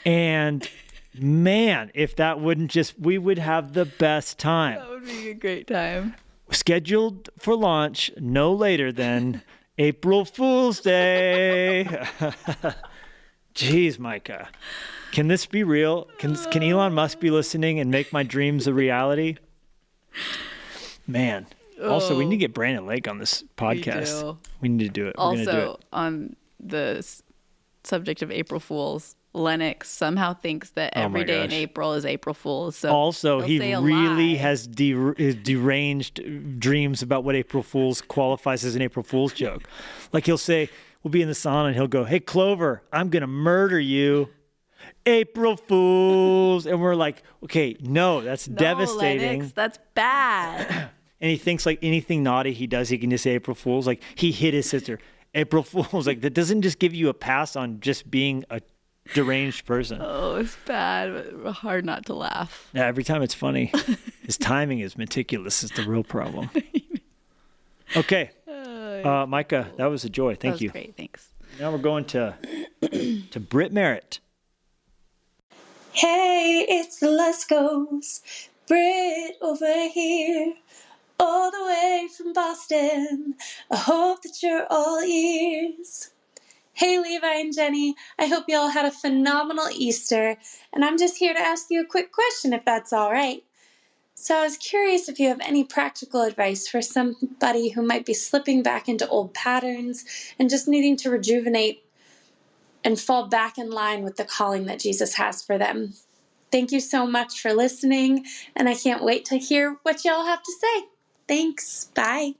And man, if that wouldn't we would have the best time. That would be a great time. Scheduled for launch no later than April Fool's Day. Jeez, Micah. Can this be real? Can Elon Musk be listening and make my dreams a reality? Man. Also, we need to get Brandon Lake on this podcast. We need to do it. We're going to do it. On the subject of April Fools, Lennox somehow thinks that every day in April is April Fool's. So also, he really has deranged dreams about what April Fool's qualifies as an April Fool's joke. Like he'll say, we'll be in the sauna and he'll go, "Hey, Clover, I'm going to murder you. April Fools." And we're like, okay, no, that's devastating. Lennox, that's bad. And he thinks like anything naughty he does, he can just say April Fools. Like he hit his sister. April Fools. Like that doesn't just give you a pass on just being a deranged person. Oh, it's bad, but hard not to laugh. Yeah, every time it's funny. His timing is meticulous is the real problem. Okay. Micah, that was a joy. Thank you. Great, thanks. Now we're going to Britt Merritt. Hey, it's the Luskos. Britt over here, all the way from Boston. I hope that you're all ears. Hey, Levi and Jennie, I hope you all had a phenomenal Easter, and I'm just here to ask you a quick question if that's all right. So I was curious if you have any practical advice for somebody who might be slipping back into old patterns and just needing to rejuvenate and fall back in line with the calling that Jesus has for them. Thank you so much for listening, and I can't wait to hear what y'all have to say. Thanks. Bye.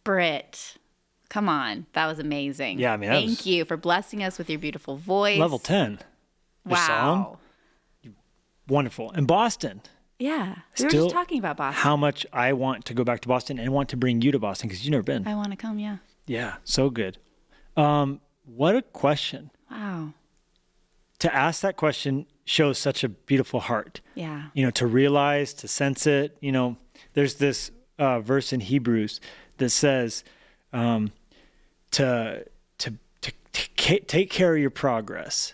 Britt, come on. That was amazing. Yeah, I mean, thank you for blessing us with your beautiful voice. Level 10. Your song. Wonderful. And Boston. Yeah. We were just talking about Boston. How much I want to go back to Boston and want to bring you to Boston because you've never been. I want to come, yeah. Yeah, so good. What a question. Wow. To ask that question shows such a beautiful heart. Yeah. You know, to realize, to sense it. You know, there's this verse in Hebrews that says to take care of your progress,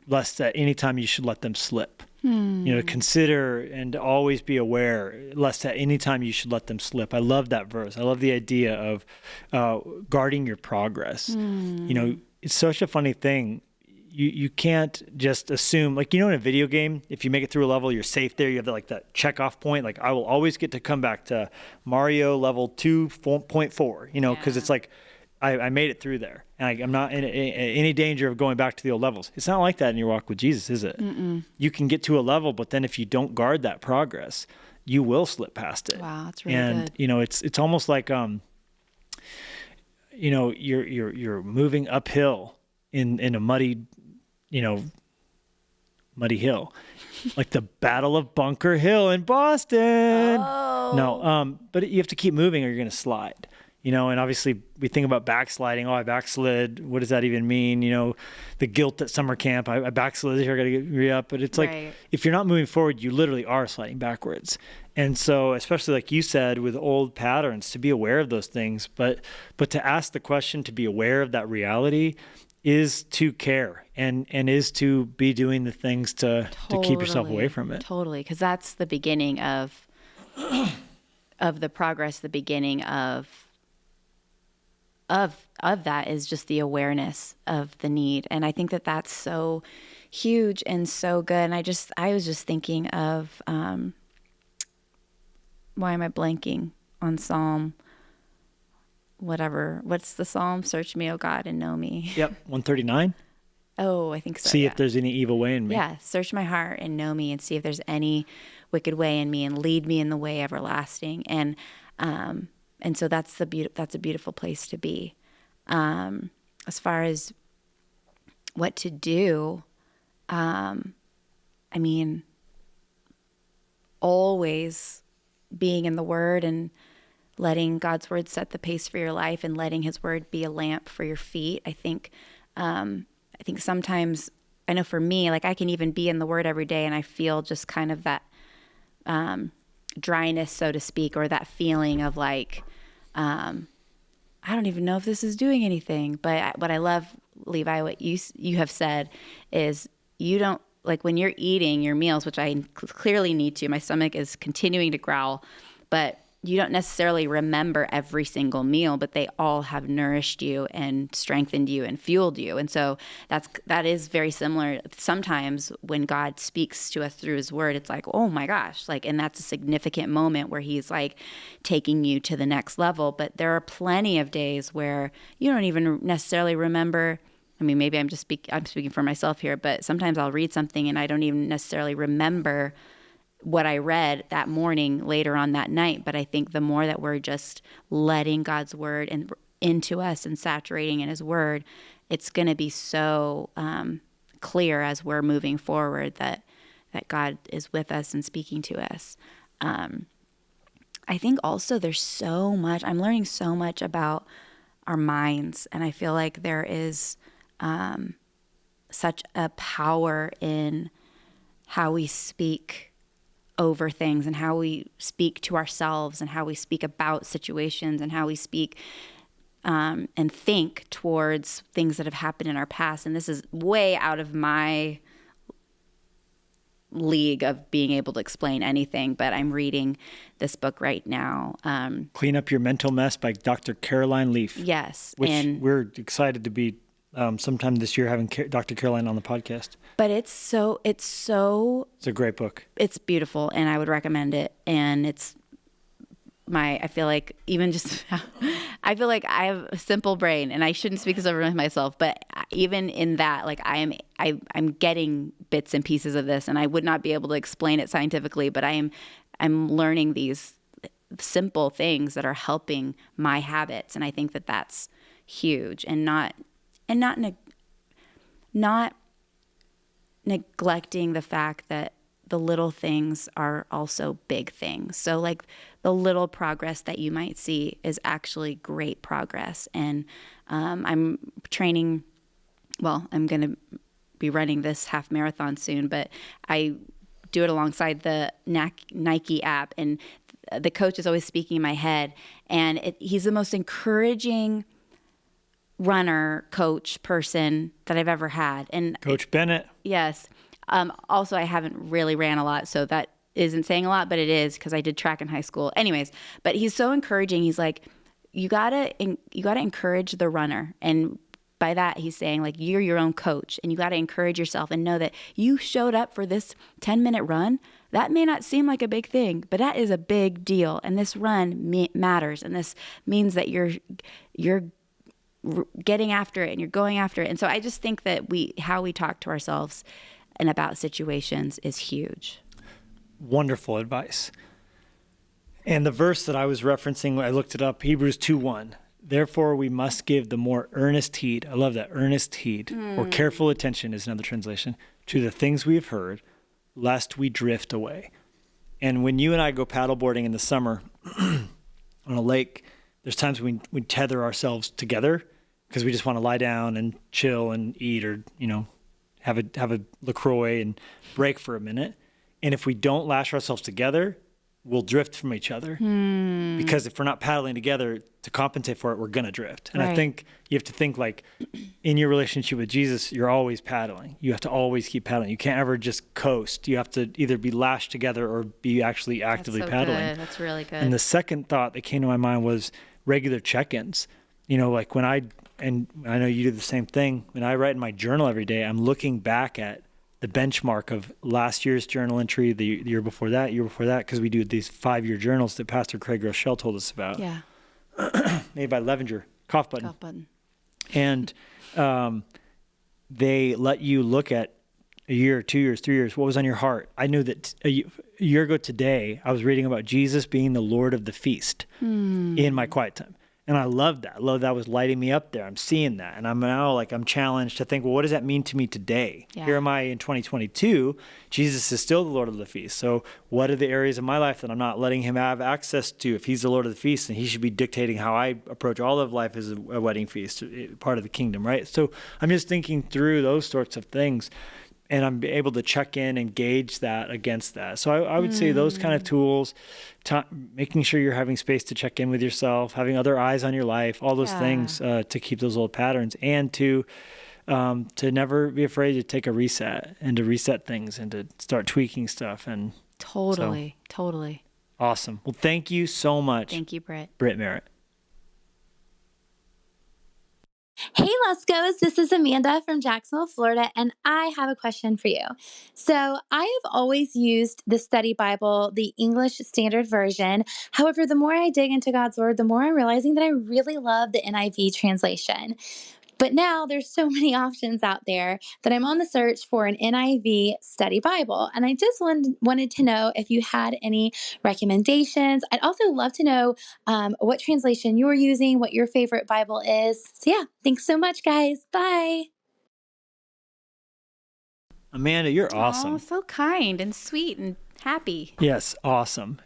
lest at any time you should let them slip. You know, consider and always be aware, lest at any time you should let them slip. I love that verse. I love the idea of guarding your progress. You know, it's such a funny thing. You can't just assume, like, you know, in a video game, if you make it through a level, you're safe there. You have that check off point. Like, I will always get to come back to Mario level 2.4, you know, because it's like, I made it through there. And I'm not in any danger of going back to the old levels. It's not like that in your walk with Jesus, is it? Mm-mm. You can get to a level, but then if you don't guard that progress, you will slip past it. Wow, that's really good. And, you know, it's almost like, you know, you're moving uphill in a muddy hill, like the Battle of Bunker Hill in Boston. Oh. No, but you have to keep moving or you're going to slide. You know, and obviously we think about backsliding. Oh, I backslid. What does that even mean? You know, the guilt at summer camp. I backslid this year. I got to get re-up. But it's like, if you're not moving forward, you literally are sliding backwards. And so, especially like you said, with old patterns, to be aware of those things. But to ask the question, to be aware of that reality, is to care and is to be doing the things to keep yourself away from it. Totally, because that's the beginning of the progress. The beginning of that is just the awareness of the need. And I think that that's so huge and so good. And I was just thinking of, why am I blanking on Psalm, whatever, what's the Psalm? Search me, O God, and know me. Yep. 139. Oh, I think so. See if there's any evil way in me. Yeah. Search my heart and know me and see if there's any wicked way in me and lead me in the way everlasting. And so that's a beautiful place to be. As far as what to do, I mean, always being in the Word and letting God's Word set the pace for your life and letting His Word be a lamp for your feet. I think sometimes, I know for me, like I can even be in the Word every day and I feel just kind of that dryness, so to speak, or that feeling of like, I don't even know if this is doing anything. But what I love, Levi, what you have said is you don't, like when you're eating your meals, which I clearly need to, my stomach is continuing to growl, but you don't necessarily remember every single meal, but they all have nourished you and strengthened you and fueled you. And so that is very similar. Sometimes when God speaks to us through his word, it's like, oh my gosh, like, and that's a significant moment where he's like taking you to the next level. But there are plenty of days where you don't even necessarily remember. I mean, maybe I'm speaking for myself here, but sometimes I'll read something and I don't even necessarily remember what I read that morning later on that night. But I think the more that we're just letting God's word into us and saturating in his word, it's going to be so clear as we're moving forward that God is with us and speaking to us. I think also there's so much, I'm learning so much about our minds. And I feel like there is such a power in how we speak over things and how we speak to ourselves and how we speak about situations and how we speak and think towards things that have happened in our past. And this is way out of my league of being able to explain anything, but I'm reading this book right now. Clean Up Your Mental Mess by Dr. Caroline Leaf. Yes. Which and we're excited to be sometime this year having Dr. Caroline on the podcast. But it's a great book. It's beautiful, and I would recommend it. And I feel like I feel like I have a simple brain, and I shouldn't speak this over myself, but even in that, like I'm getting bits and pieces of this, and I would not be able to explain it scientifically, but I'm learning these simple things that are helping my habits, and I think that that's huge, and not neglecting the fact that the little things are also big things. So like the little progress that you might see is actually great progress. And I'm training, I'm going to be running this half marathon soon, but I do it alongside the Nike app, and the coach is always speaking in my head, and he's the most encouraging runner, coach, person that I've ever had. And Coach Bennett. Yes. Also, I haven't really ran a lot, so that isn't saying a lot, but it is because I did track in high school. Anyways, but he's so encouraging. He's like, you gotta encourage the runner, and by that he's saying like you're your own coach, and you gotta encourage yourself and know that you showed up for this 10-minute run. That may not seem like a big thing, but that is a big deal, and this run matters, and this means that you're getting after it and you're going after it. And so I just think that how we talk to ourselves and about situations is huge. Wonderful advice. And the verse that I was referencing, I looked it up, Hebrews 2:1. Therefore, we must give the more earnest heed. I love that, earnest heed, or careful attention is another translation, to the things we have heard, lest we drift away. And when you and I go paddleboarding in the summer on a lake, there's times when we tether ourselves together because we just want to lie down and chill and eat, or, have a LaCroix and break for a minute. And if we don't lash ourselves together, we'll drift from each other. Because if we're not paddling together to compensate for it, we're going to drift. And right. I think you have to think like in your relationship with Jesus, you're always paddling. You have to always keep paddling. You can't ever just coast. You have to either be lashed together or be actually actively paddling. Good. That's really good. And the second thought that came to my mind was regular check-ins. Like and I know you do the same thing. When I write in my journal every day, I'm looking back at the benchmark of last year's journal entry, the year before that, because we do these 5-year journals that Pastor Craig Rochelle told us about. Yeah. Made by Levenger, cough button. Cough button. And they let you look at a year, 2 years, 3 years, what was on your heart. I knew that a year ago today, I was reading about Jesus being the Lord of the feast in my quiet time. And I loved that. That was lighting me up there. I'm seeing that. And I'm now I'm challenged to think, well, what does that mean to me today? Yeah. Here am I in 2022. Jesus is still the Lord of the feast. So what are the areas of my life that I'm not letting him have access to? If he's the Lord of the feast, then he should be dictating how I approach all of life as a wedding feast, part of the kingdom, right? So I'm just thinking through those sorts of things. and I'm able to check in and gauge that against that. So I would say those kind of tools, making sure you're having space to check in with yourself, having other eyes on your life, all those things to keep those old patterns, and to never be afraid to take a reset and to reset things and to start tweaking stuff. And Totally. awesome. Well, thank you so much. Thank you, Britt. Britt Merritt. Hey, Luskos, this is Amanda from Jacksonville, Florida, and I have a question for you. So I have always used the study Bible, the English Standard Version. However, the more I dig into God's Word, the more I'm realizing that I really love the NIV translation. But now there's so many options out there that I'm on the search for an NIV study Bible. And I just wanted to know if you had any recommendations. I'd also love to know what translation you're using, what your favorite Bible is. So yeah, thanks so much, guys. Bye. Amanda, you're awesome. Oh, so kind and sweet and happy. Yes, awesome.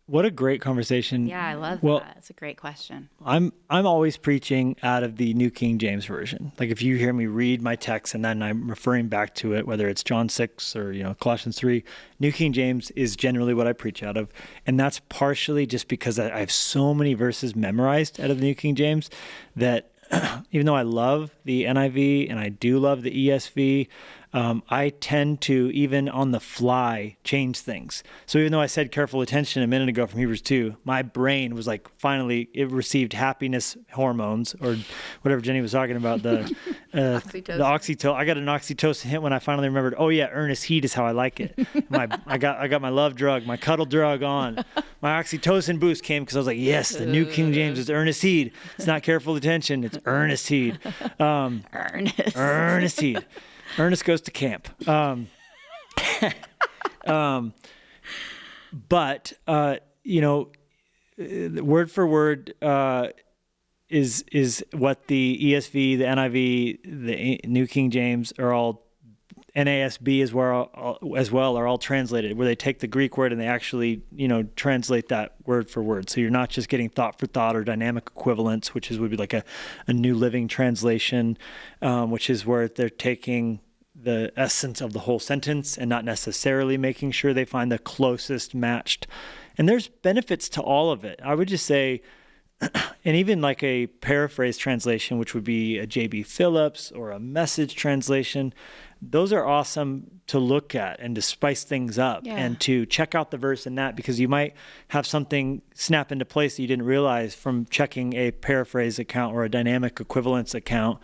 What a great conversation. Yeah, I love Well, that. It's a great question. I'm always preaching out of the New King James Version. Like if you hear me read my text and then I'm referring back to it, whether it's John 6 or Colossians 3, New King James is generally what I preach out of. And that's partially just because I have so many verses memorized out of the New King James that even though I love the NIV and I do love the ESV, I tend to, even on the fly, change things. So even though I said careful attention a minute ago from Hebrews 2, my brain was like, finally, it received happiness hormones or whatever Jennie was talking about, the oxytocin. I got an oxytocin hit when I finally remembered, oh yeah, earnest heat is how I like it. I got my love drug, my cuddle drug on. My oxytocin boost came because I was like, yes, the New King James is earnest heat. It's not careful attention, it's earnest heat. Earnest heat. Ernest goes to camp. But word for word is what the ESV, the NIV, the New King James are all, NASB as well are all translated, where they take the Greek word and they actually translate that word for word. So you're not just getting thought for thought or dynamic equivalence, which would be like a New Living Translation, which is where they're taking the essence of the whole sentence and not necessarily making sure they find the closest matched. And there's benefits to all of it. I would just say, and even like a paraphrase translation, which would be a J.B. Phillips or a Message translation, those are awesome to look at and to spice things up and to check out the verse in that, because you might have something snap into place that you didn't realize from checking a paraphrase account or a dynamic equivalence account.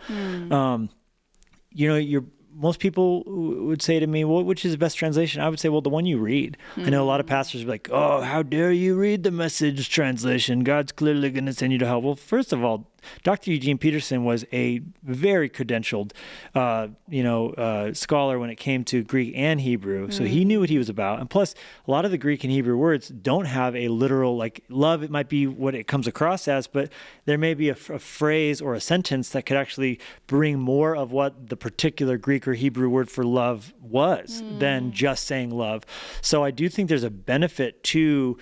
Most people would say to me, well, which is the best translation? I would say, well, the one you read. I know a lot of pastors are like, oh, how dare you read the Message translation? God's clearly going to send you to hell. Well, first of all, Dr. Eugene Peterson was a very credentialed, scholar when it came to Greek and Hebrew. So he knew what he was about. And plus, a lot of the Greek and Hebrew words don't have a literal, like love, it might be what it comes across as, but there may be a phrase or a sentence that could actually bring more of what the particular Greek or Hebrew word for love was than just saying love. So I do think there's a benefit to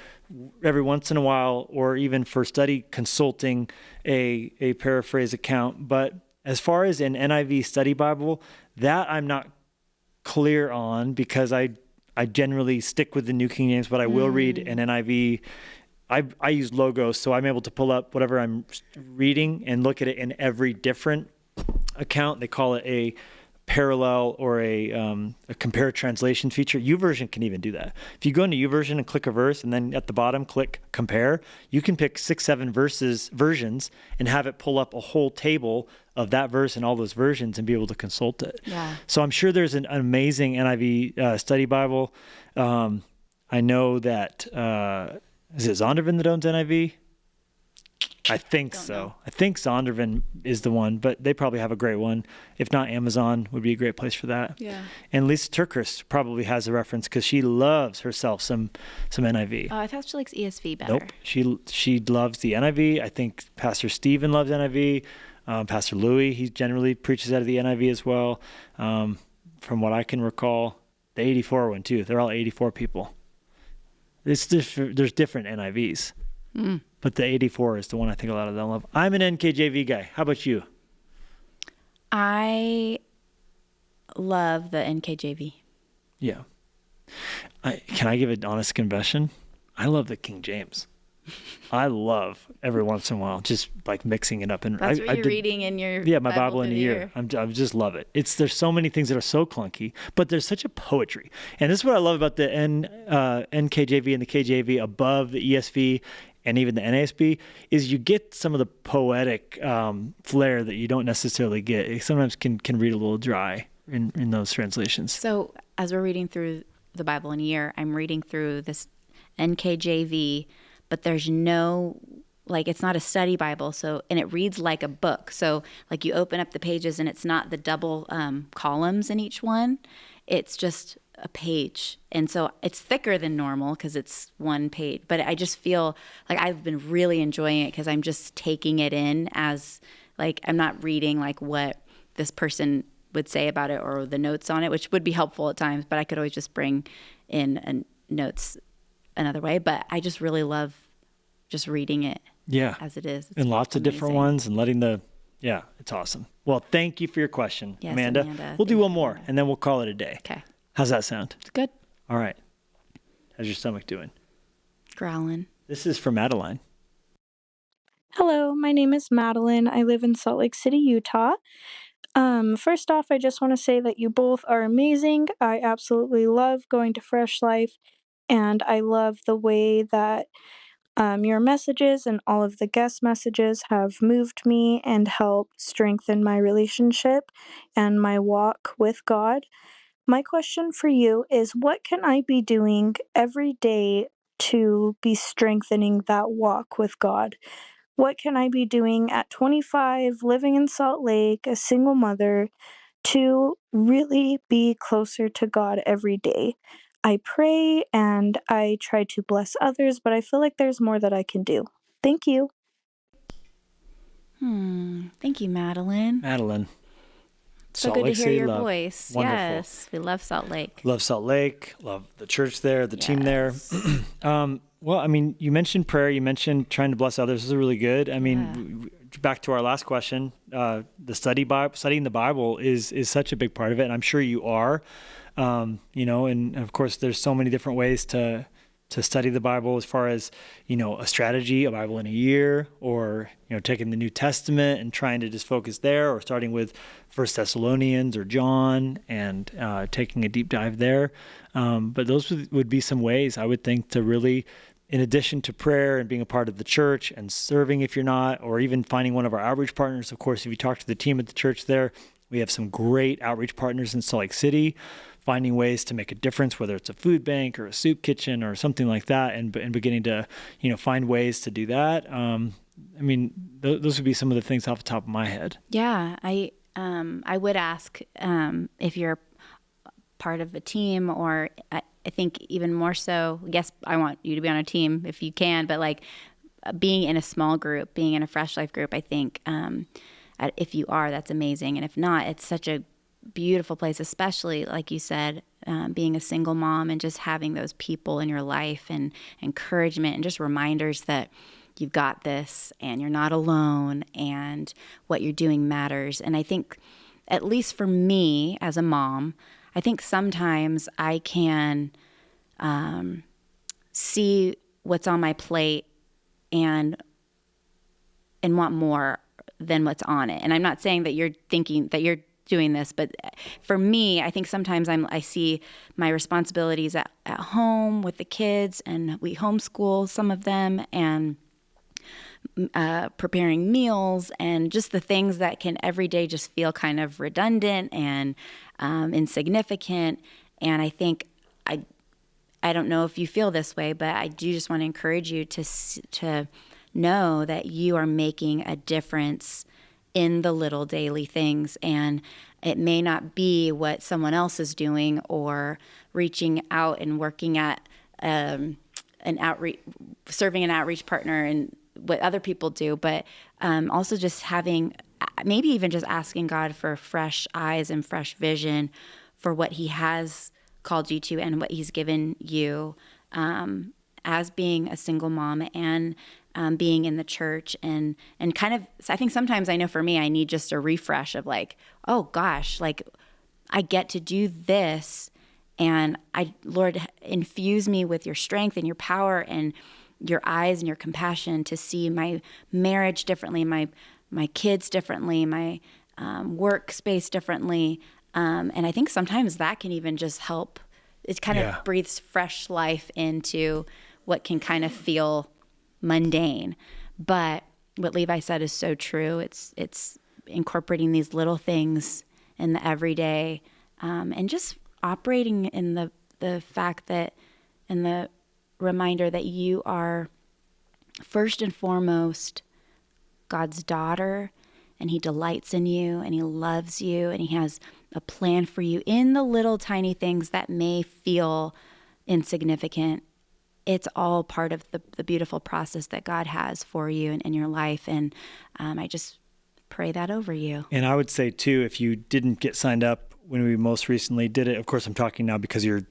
every once in a while, or even for study, consulting a paraphrase account. But as far as an NIV study Bible, that I'm not clear on, because I generally stick with the New King James, but I will read an NIV. I use Logos, so I'm able to pull up whatever I'm reading and look at it in every different account. They call it a parallel or a compare translation feature. YouVersion can even do that. If you go into YouVersion and click a verse and then at the bottom click compare, you can pick 6-7 versions and have it pull up a whole table of that verse and all those versions and be able to consult it. Yeah. So I'm sure there's an amazing NIV study Bible. I know that is it Zondervan that owns NIV? I think so. I think Zondervan is the one, but they probably have a great one. If not, Amazon would be a great place for that. Yeah. And Lisa Turkhurst probably has a reference because she loves herself some NIV. Oh, I thought she likes ESV better. Nope. She loves the NIV. I think Pastor Stephen loves NIV. Pastor Louis, he generally preaches out of the NIV as well. From what I can recall, the 84 one too. They're all 84 people. There's different NIVs. But the 84 is the one I think a lot of them love. I'm an NKJV guy. How about you? I love the NKJV. Yeah. Can I give an honest confession? I love the King James. I love every once in a while just like mixing it up. And That's what you're reading in your my Bible in a year. I just love it. There's so many things that are so clunky, but there's such a poetry. And this is what I love about the NKJV and the KJV above the ESV and even the NASB is you get some of the poetic flair that you don't necessarily get. It sometimes can read a little dry in those translations. So as we're reading through the Bible in a year, I'm reading through this NKJV, but there's no, like, it's not a study Bible. So, and it reads like a book. So like you open up the pages and it's not the double columns in each one. It's just a page. And so it's thicker than normal because it's one page, but I just feel like I've been really enjoying it because I'm just taking it in as like, I'm not reading like what this person would say about it or the notes on it, which would be helpful at times, but I could always just bring in notes another way. But I just really love just reading it as it is. And lots of different ones and letting it's awesome. Well, thank you for your question, yes, Amanda. We'll do one more and then we'll call it a day. Okay. How's that sound? It's good. All right. How's your stomach doing? Growling. This is from Madeline. Hello, my name is Madeline. I live in Salt Lake City, Utah. First off, I just want to say that you both are amazing. I absolutely love going to Fresh Life, and I love the way that your messages and all of the guest messages have moved me and helped strengthen my relationship and my walk with God. My question for you is, what can I be doing every day to be strengthening that walk with God? What can I be doing at 25, living in Salt Lake, a single mother, to really be closer to God every day? I pray and I try to bless others, but I feel like there's more that I can do. Thank you. Thank you, Madeline. Madeline. So Salt good Lake to hear City your love. voice. Wonderful. Yes, we love Salt Lake. Love Salt Lake. Love the church there, the team there. Well, I mean, you mentioned prayer. You mentioned trying to bless others. This is really good. I mean, back to our last question, the studying the Bible is such a big part of it, and I'm sure you are. And of course, there's so many different ways to study the Bible as far as, a strategy, a Bible in a year, or, taking the New Testament and trying to just focus there, or starting with 1 Thessalonians or John and taking a deep dive there. But those would be some ways I would think to really, in addition to prayer and being a part of the church and serving if you're not, or even finding one of our outreach partners. Of course, if you talk to the team at the church there, we have some great outreach partners in Salt Lake City, finding ways to make a difference, whether it's a food bank or a soup kitchen or something like that, and beginning to, find ways to do that. Those would be some of the things off the top of my head. Yeah, I would ask if you're part of a team, or I think even more so, yes, I want you to be on a team if you can, but like being in a small group, being in a Fresh Life group, I think if you are, that's amazing. And if not, it's such a beautiful place, especially like you said, being a single mom and just having those people in your life and encouragement and just reminders that you've got this and you're not alone and what you're doing matters. And I think, at least for me as a mom, I think sometimes I can see what's on my plate and want more than what's on it. And I'm not saying that you're thinking that you're doing this, but for me, I think sometimes I see my responsibilities at home with the kids, and we homeschool some of them, and preparing meals and just the things that can every day just feel kind of redundant and insignificant. And I think I don't know if you feel this way, but I do just want to encourage you to know that you are making a difference in the little daily things, and it may not be what someone else is doing or reaching out and working at serving an outreach partner and what other people do, but also just having, maybe even just asking God for fresh eyes and fresh vision for what He has called you to and what He's given you as being a single mom and being in the church and kind of, I think sometimes I know for me, I need just a refresh of like, oh gosh, like I get to do this, and Lord, infuse me with your strength and your power and your eyes and your compassion to see my marriage differently, my kids differently, my workspace differently. And I think sometimes that can even just help. It kind of breathes fresh life into what can kind of feel mundane. But what Levi said is so true. It's incorporating these little things in the everyday, and just operating in the fact that, and the reminder that you are first and foremost God's daughter, and he delights in you, and he loves you, and he has a plan for you in the little tiny things that may feel insignificant. It's all part of the beautiful process that God has for you in your life. And I just pray that over you. And I would say too, if you didn't get signed up when we most recently did it, of course I'm talking now because you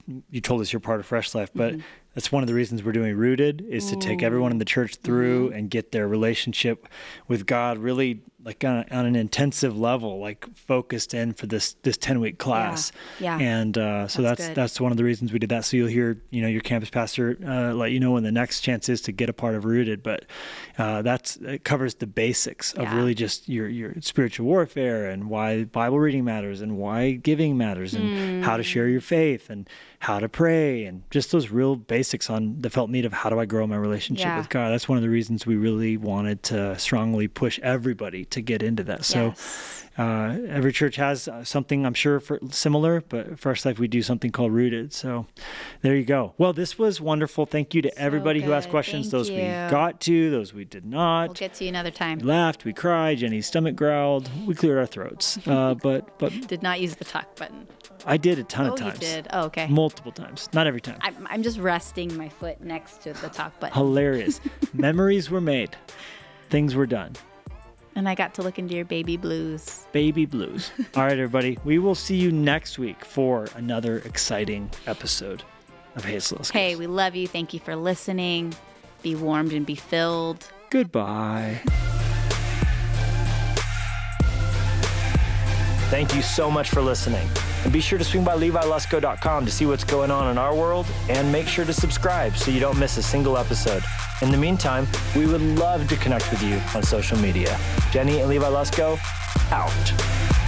told us you're part of Fresh Life, but that's one of the reasons we're doing Rooted, is to take everyone in the church through and get their relationship with God really like on an intensive level, like focused in for this 10-week class. Yeah. And so that's one of the reasons we did that. So you'll hear, your campus pastor let you know when the next chance is to get a part of Rooted. But it covers the basics of really just your spiritual warfare, and why Bible reading matters, and why giving matters, and how to share your faith, and how to pray, and just those real basics on the felt need of how do I grow my relationship with God. That's one of the reasons we really wanted to strongly push everybody to get into that. So every church has something, I'm sure, for similar, but Fresh Life, we do something called Rooted. So there you go. Well, this was wonderful. Thank you to everybody who asked questions. Those we got to, those we did not. We'll get to you another time. We laughed, we cried, Jenny's stomach growled, we cleared our throats. But did not use the talk button. I did a ton of times. You did? Oh, okay. Multiple times. Not every time. I'm just resting my foot next to the talk button. Hilarious. Memories were made. Things were done. And I got to look into your baby blues. Baby blues. All right, everybody. We will see you next week for another exciting episode of Hazel Luskos. Hey, we love you. Thank you for listening. Be warmed and be filled. Goodbye. Thank you so much for listening. And be sure to swing by levilusko.com to see what's going on in our world, and make sure to subscribe so you don't miss a single episode. In the meantime, we would love to connect with you on social media. Jennie and Levi Lusko, out.